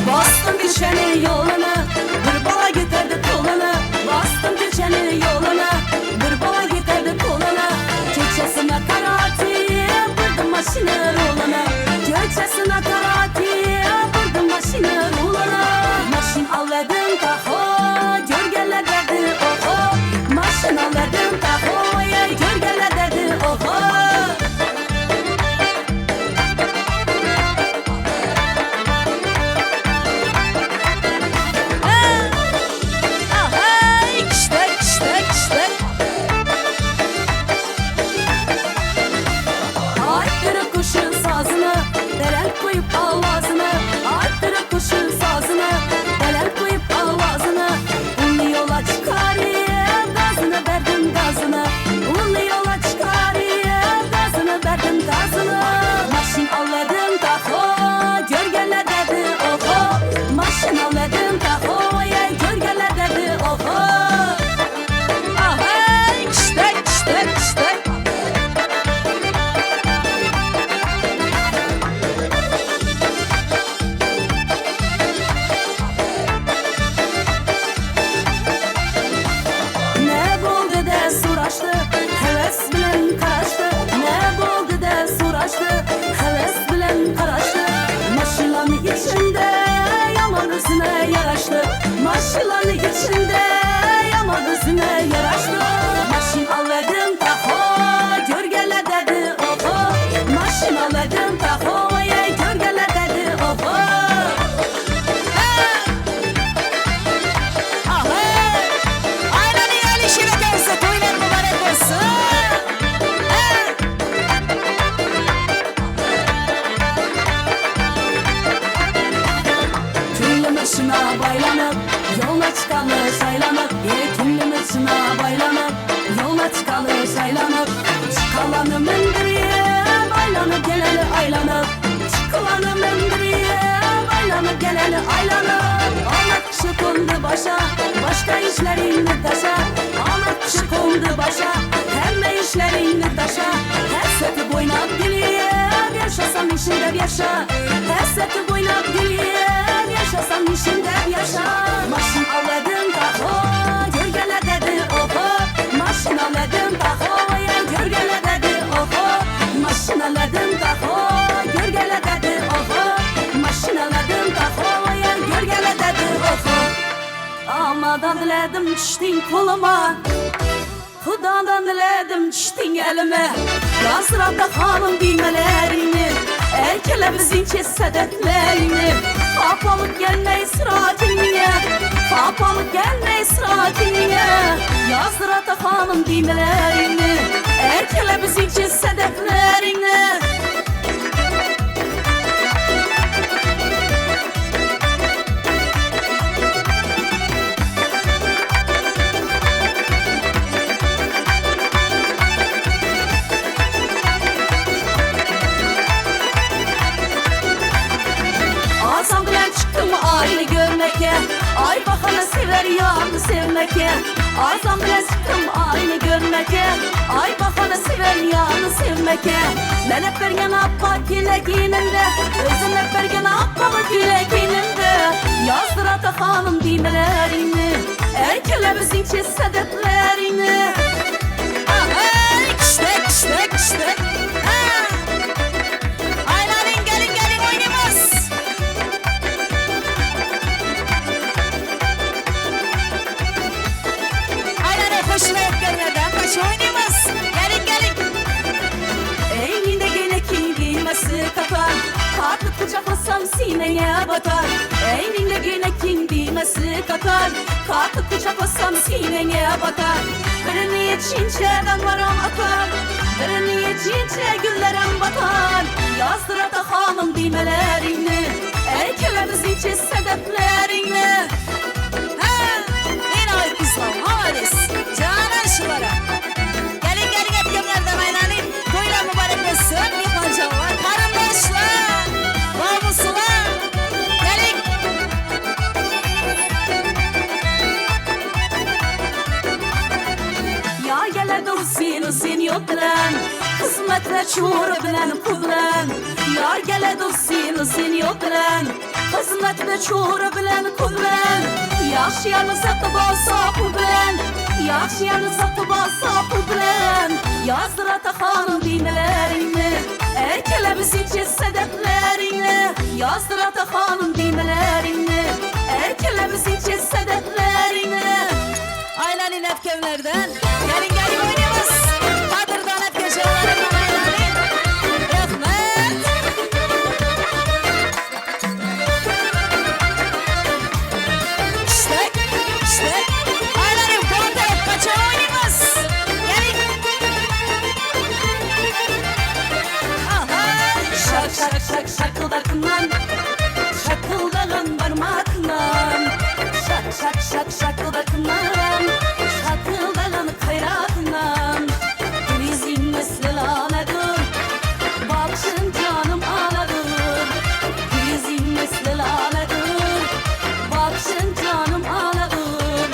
Bastım düşeni yoluna, bir bala getirdi koluna. Bastım düşeni yoluna, bir bala getirdi koluna. Çeçesine karati, vurdum maşını roluna. Çeçesine karati, vurdum maşını roluna. Maşın aldım taho, görgele dedi oho. Maşın aldım taho, görgele dedi oho. Arttırıp kuşun sazını, delen koyup avazını. Arttırıp kuşun sazını, delen koyup avazını. Unlu yola çıkarayım, gazını verdim gazını. Unlu yola çıkarayım, gazını verdim gazını. Maşın avladım taho, görgele dedi oho. Maşın avladım taho, görgele dedi oho. Ne buldu de suraştı, heves bilen karaştı. Ne buldu de suraştı, heves bilen karaştı. Maşılanı içinde yaman üzüne yaraştı. Maşılanı içinde yaman üzüne yaraştı. Maşın aldım taho, görgele dedi oho. Maşın aldım taho, görgele dedi oho. Aynen iyi işine gelsin, toylar mübarek olsun. Küllüm ışına baylanıp, yola çıkalım saylanıp. Küllüm ışına baylanıp, yola çıkalım saylanıp. Çıkalanım endiriye, baylanıp geleli aylanıp. Çıkalanım endiriye, baylanıp geleli aylanıp. Ana kışı kondu başa, başka işlerini taşa. Ana kışı kondu başa, hem işlerini taşa. Heseti boynap geliye, yaşasam işinde yaşa. Heseti boynap geliye, yaşasam işinde yaşa. Maşın avladım taho, görgele dedi oho. Maşın avladım taho, görgele dedi oho. Maşın avladım taho, görgele dedi oho. Maşın avladım taho, görgele dedi oho. Almadan diledim düştün koluma, Xudadan diledim düştün elime. Yazrabda hanım bilmelerini, erkele bizince sedetlerini. Papalık gelme İsrail'ine, papalık gelme İsrail'ine. Yazrabda hanım bilmelerini, erkele bizince sedetlerini. Ay bakana sever yarını sevmeke. Arzam bile sıktım aynı görmeke. Ay bakanı seven yanı sevmeke. Ben hep bergen appa kilekininde. Özüm hep bergen appamı kilekininde. Yazdır ata hanım dimelerini. Erkelemizin sedeplerini. Hey, kıştık kıştık kıştık. Aylanın gelin gelin oynayımız. Aylanın hoşuna hep gelmeden kaç oynayımız. Gelin gelin. Eyninde gene kim giymesi katar. Kalkıp kucaklasam sineye batar. Eyninde gene kim giymesi katar. Kalkıp kucaklasam sineye batar. Birini yetişince damlarım akar. Birini yetişince güllerim batar. Yazdır ata hanım dimelerini. Erkelerimiz için sedeplerini. En ay kızlar havalis. Canan şılara. Gelin gelin hep gömlerden aylanın. Toyla mübarek olsun. Yıkancalar. Karındaşlar. Namuslar. Gelin. Ya geledi usin yok bilen. Kısmetle çuğur bilen pul bilen. Ya geledi usin yok bilen. Kısmetle çuğur bilen pul bilen. Yaşayanı satıp alsa pul bilen. Yaşayanı satıp alsa pul bilen. Yazdır ata hanım dimelerini. Erkelemiz için sedeplerini. Yazdır ata hanım dimelerini. Erkelemiz için sedeplerini. Aylanın hep gömlerden. Gelin gelin oynayımız. Kadırdan hep gecelerden aylanın. Rahmet. İşte, işte. Aylanın bonda hep kaça oynayımız. Gelin. Aha. Şak şak şak şakıldakından. Şakıldalan parmakından. Şak şak şak şakıldakından. Şakıldalan kayrakından. Bizim mesle anadır. Bakşın canım anadır. Bizim mesle anadır. Bakşın canım anadır.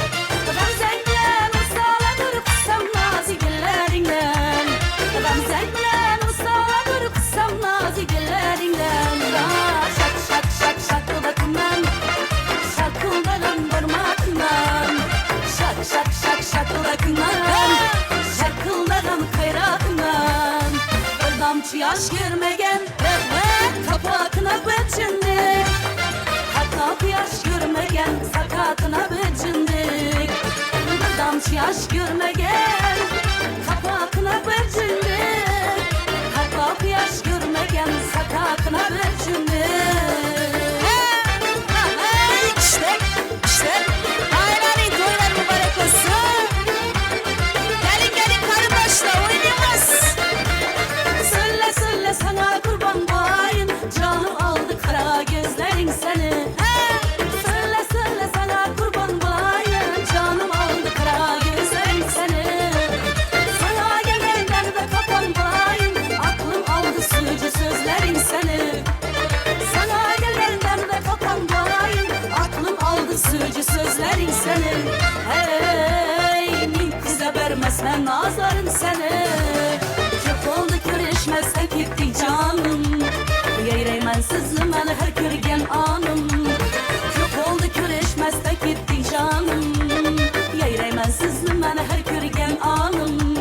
Ramzan'dan ısaladır kısam nazigillerinden. Ramzan'dan ısaladır kısam nazigillerinden. Şak şak şak şakıldakından. Şakıldalan parmakından. Şak şak şak şakıldakından. Şakıldalan kayrakından. Bir damcı yaş görmegen. Kapakına becindik. Hatta yaş görmegen. Sakatına becindik. Bir damcı yaş görmegen. Kapakına becindik. Hatta yaş görmegen. Sakatına becindik. İşte, işte. Aylanın toylar mübarek olsun. Gelin gelin karındaşlar oynayımız. Söyle söyle sana kurban bayım. Canım aldı kara gözlerin seni. Söyle söyle sana kurban bayım. Canım aldı kara gözlerin seni. Sana gelenden de kapan bayım. Aklım aldı sürücü sözlerin seni. Sana gelenden de kapan bayım. Aklım aldı sürücü sözlerin seni. Hey min kıza vermezsen nazarım seni. Çok oldu görüşmezsen gitti canım. Yeyreymen sızım ben her görgen anım. Çok oldu görüşmezsen gitti canım. Yeyreymen sızım ben her görgen anım.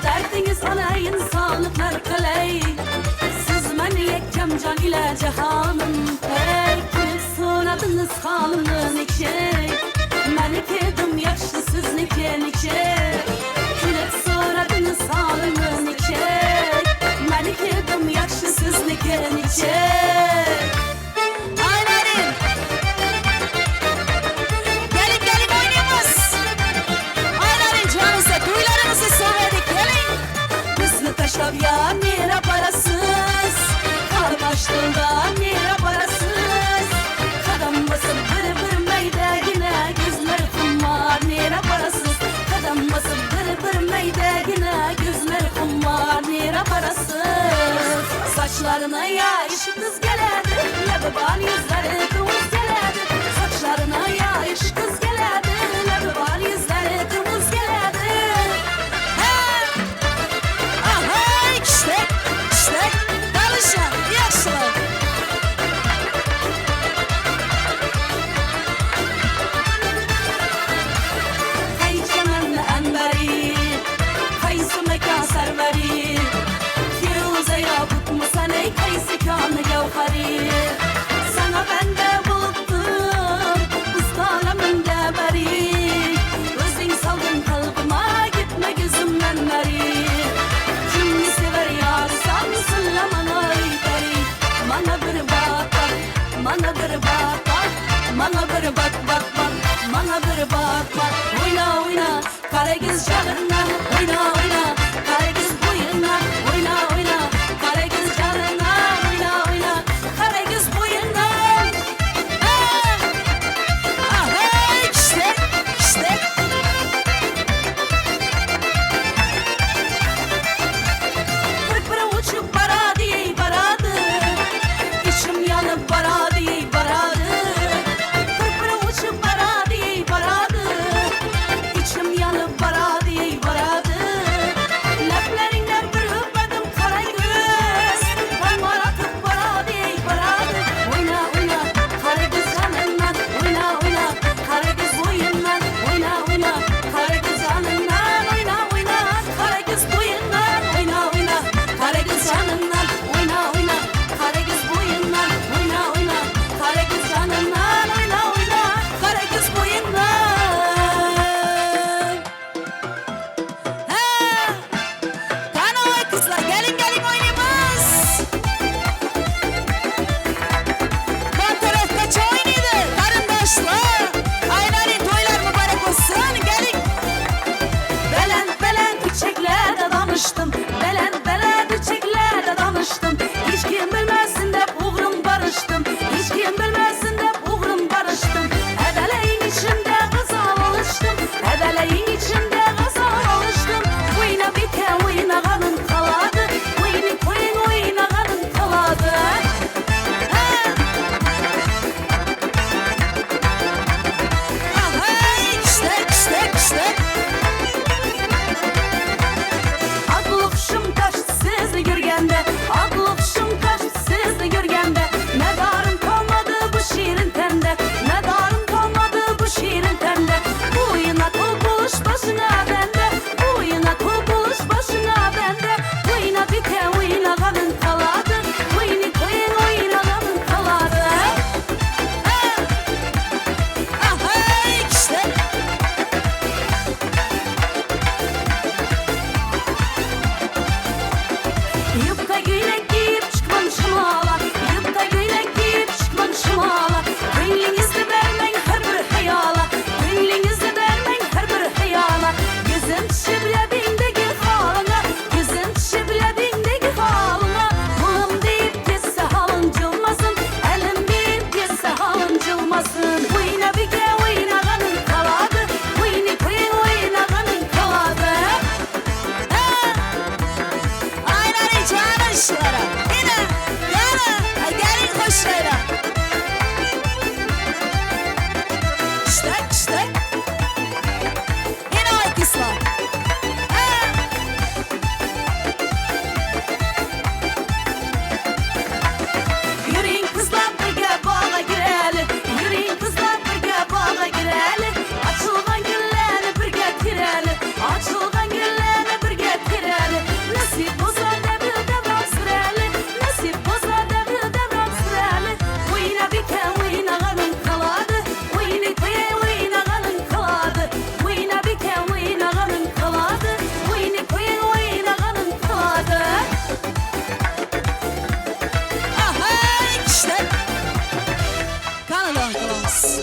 Derdiniz ana insanlıklar kaley. Siz beni yekkem can ile cehanım. Hey gülüp sonadınız hanımın iki. Beni kedim yaşlı siz nike. Gülüp sonadınız hanımın iki. Beni kedim yaşlı siz nike. Aylanın. Gelin gelin oynayımız. Aylanın canısı duylarımızı söyledik gelin. Kısmı taşlap ya nere parasız. Karmaştığında nere parasız. Kadam basıp bır bır meydegine. Gözleri kumar nere parasız. Kadam basıp bır bır meydegine. Gözleri kumar nere parasız. Saçlarına yağış kız geledi. Lebeban yüzleri kıvız geledi. Saçlarına yağış kız geledi. Lebeban yüzleri kıvız Karagöz canından oyna oyna, Karagöz boyundan oyna oyna, Karagöz canından oyna oyna, Karagöz boyundan. Hey işte işte. Pırpıra uçup baradı ey baradı, içim yanıp baradı ey baradı. Pırpıra uçup baradı ey baradı, içim yanıp baradı ey baradı. Ləplərindən bir öpmədim Karagöz, parmağın atıp baradı ey baradı. Oyna oyna Karagöz canından oyna oyna, Karagöz boyundan oyna oyna, Karagöz canından oyna oyna, Karagöz boyundan oyna oyna, Karagöz canından oyna oyna, Karagöz boyundan oyna oyna, Karagöz canından oyna oyna, Karagöz boyundan. Kanal kızlar gelin gelin oynayımız. Bu tarafta oynaydı karındaşlar. Aynarin toylar mübarek olsun gelin. Belen belen çiçeklerle danıştım, belen belen çiçeklerle danıştım. Hiç kim bilmesin de uğrum barıştım, hiç kim bilmesin de uğrum barıştım. Edeleyin içinde kızal alıştım, edeleyin içinde kızal alıştım. Oyna bite oyna kanın kaladı, oyna koyun oyna kanın kaladı. İşte işte işte. Aklım kaçtı sizni görgende, aklım kaçtı sizni görgende. Ne darım kalmadı bu şiirin tende, ne darım kalmadı bu şiirin tende. Bu oyuna kokuluş başına bende, bu oyuna kokuluş başına bende. Bu oyuna bite oyuna kanın kaladı, bu oyunu koyun oyuna kanın kaladı. İşte. Yıpka göylek giyip çıkmamışım hala, yıpka göylek giyip çıkmamışım hala. Gönlünüzü vermen her bir hayala, gönlünüzü vermen her bir hayala. Gözüm şiblediğindeki halına, gözüm şiblediğindeki halına. Kulum deyip geçse halın cılmasın, elim deyip geçse halın cılmasın. Oyna bir ke oyna kanın kaladı, oyunu koyun oyna kanın kaladı. Aynen canışlara, yine yana, gelin koşlara. İşte işte, yine alkışlar. Yürüyün kızlar birge bağa girelim, yürüyün kızlar birge bağa girelim. Açılgan güllerini birge tirelim, açılgan güllerini birge tirelim. Nasip olsa devir devran sürelim, nasip olsa devir devran sürelim. Oyna bike oyna kanın kaladı, oyunu koye oyna kanın kaladı. Oyna bike oyna kanın kaladı, oyunu koye oyna kanın kaladı. İşte Kanada'nın kalamız.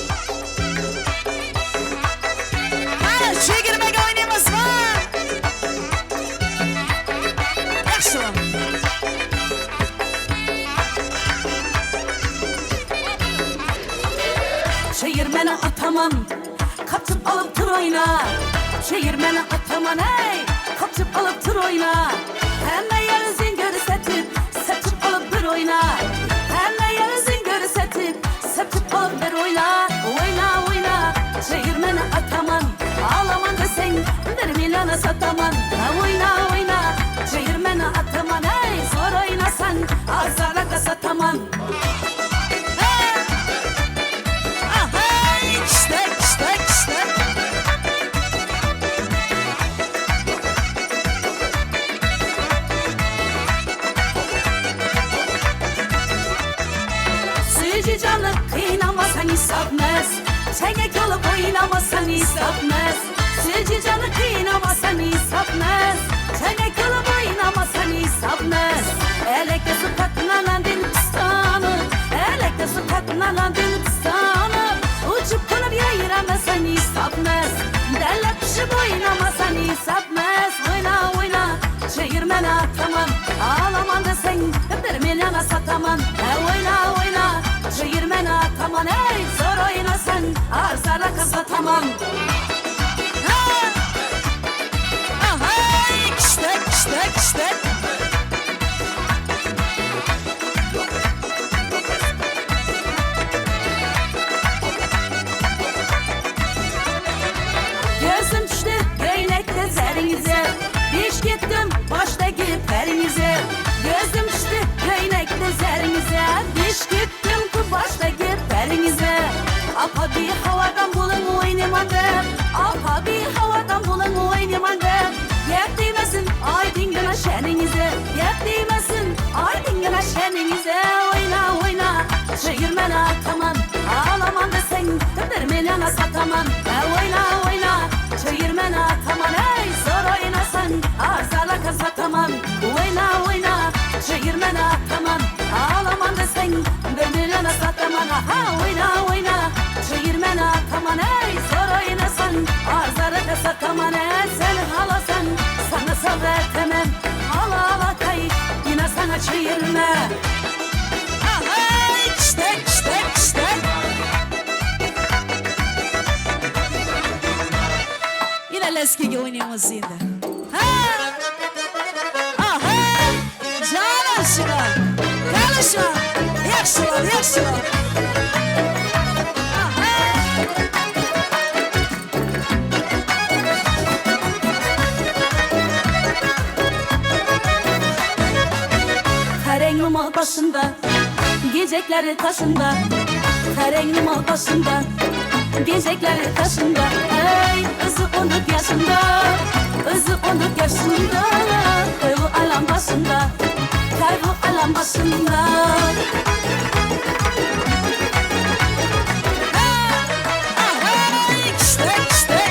Çekirmek oynayımız var. Yaşalım. Çevirmeni ataman, kaçıp alıp tur oyna. Çevirmeni ataman ey, kaçıp alıp tur oyna. Hemen yarısın görü seçip alıp bir oyna. Hemen yarısın görü seçip alıp bir oyna. Oyna oyna, çevirmeni ataman, ağlaman desen bir milyona sataman. Oyna oyna, çevirmeni ataman ey, zor oynasan azara da sataman. İşte işte işte. Sürücü canı kıynamasan isabmez, çengek olup oynamasan isabmez. Sürücü canı kıynamasan isabmez, çengek olup oynamasan isabmez. Elekte su katlanan Hindistanı, elekte su katlanan Hindistanı. Uçup kalıp yayıramazsan isabmez. Derler Aşıp oynamasan hesapmaz. Oyna oyna çevirmene ataman. Ağlaman da sen bir milyona sataman. Oyna oyna çevirmene ataman. Ey zor oynasan arzara kazataman. İşte. Gözüm düştü göynekte zerinize. Diş gittim baştaki perinize. Gözüm düştü göynekte zerinize. Diş gittim ki baştaki perinize. Apa bir havadan bulun oynamadı. Apa bir havadan bulun oynamadı. Yer değmesin ay dingine şeninize. Yer değmesin ay dingine şeninize. Oyna oyna çevirmene ataman. Ağlaman da sen bir milyona sataman. Oyna oyna çevirmene ataman. Ey zor oynasan arzala kazataman. Oyna oyna çevirmene ataman. Ağlaman da sen bir milyona sataman. Oyna oyna çevirmene ataman. Ey zor oynasan arzala kazataman. Sen halasan sana sabretemem. Hala kay yine sana çevirme. İşte. Yine leskiga oynayamaz şimdi. Canım şuna. Kalışma. Yakşılar. Karengli mal başında, gecekleri taşında. Karengli mal başında, gecekleri taşında. Ey özü 14 yaşında, özü 14 yaşında. Kaybı alan başında, kaybı alan başında.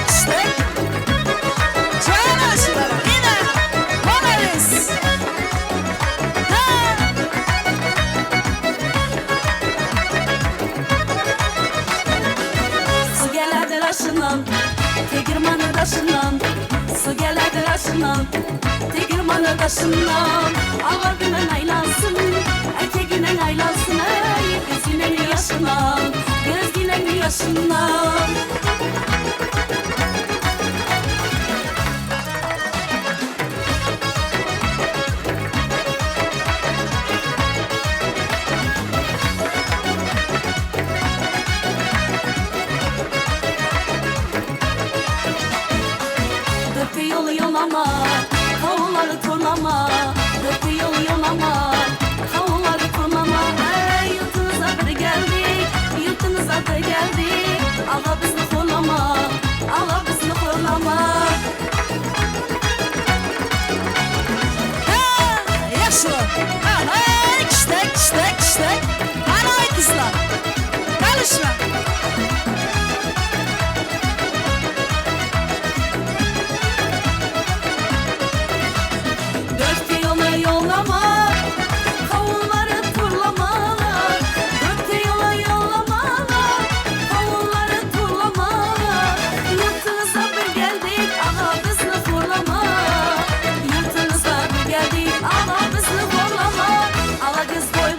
İşte. Canım şuna. Yine. Morales. Su gelerdi aşından, tegirmanı taşından. Su gelerdi aşından, tegirmanı taşından. Ağa günen aylansın, erkek günen aylansın. Ey göz günen yaşından, göz günen yaşından. Döpü yolu yolama, kavulları turlama. Döpü yolu yolama, kavulları turlama. Ey yurtunuza bir geldik, yurtunuza bir geldik. Allah bizni korlama, Allah bizni korlama. Yakşılar. İşte. Ana kızlar. Kalışma. Döpü yolu yollama, kavulları turlama. Döpü yolu yollama, kavulları turlama. Yurtunuza bir geldik, Allah bizni korlama. Yurtunuza bir geldik, Allah bizni korlama. Ala kız boy,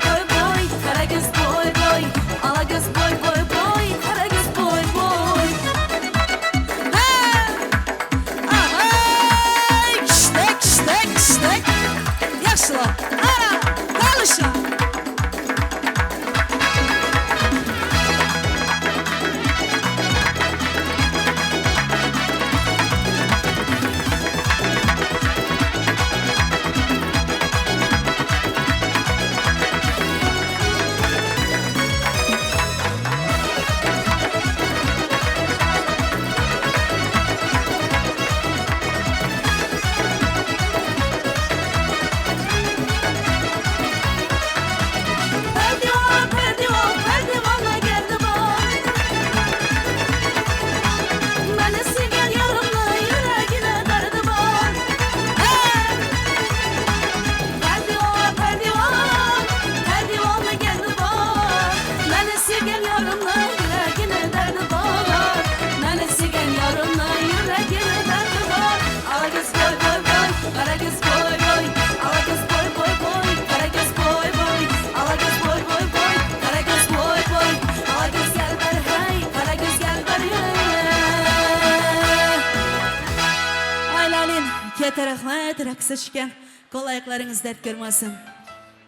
rahmat. Raqsga tushgan qo'l oyoqlaringiz dard ko'rmasin.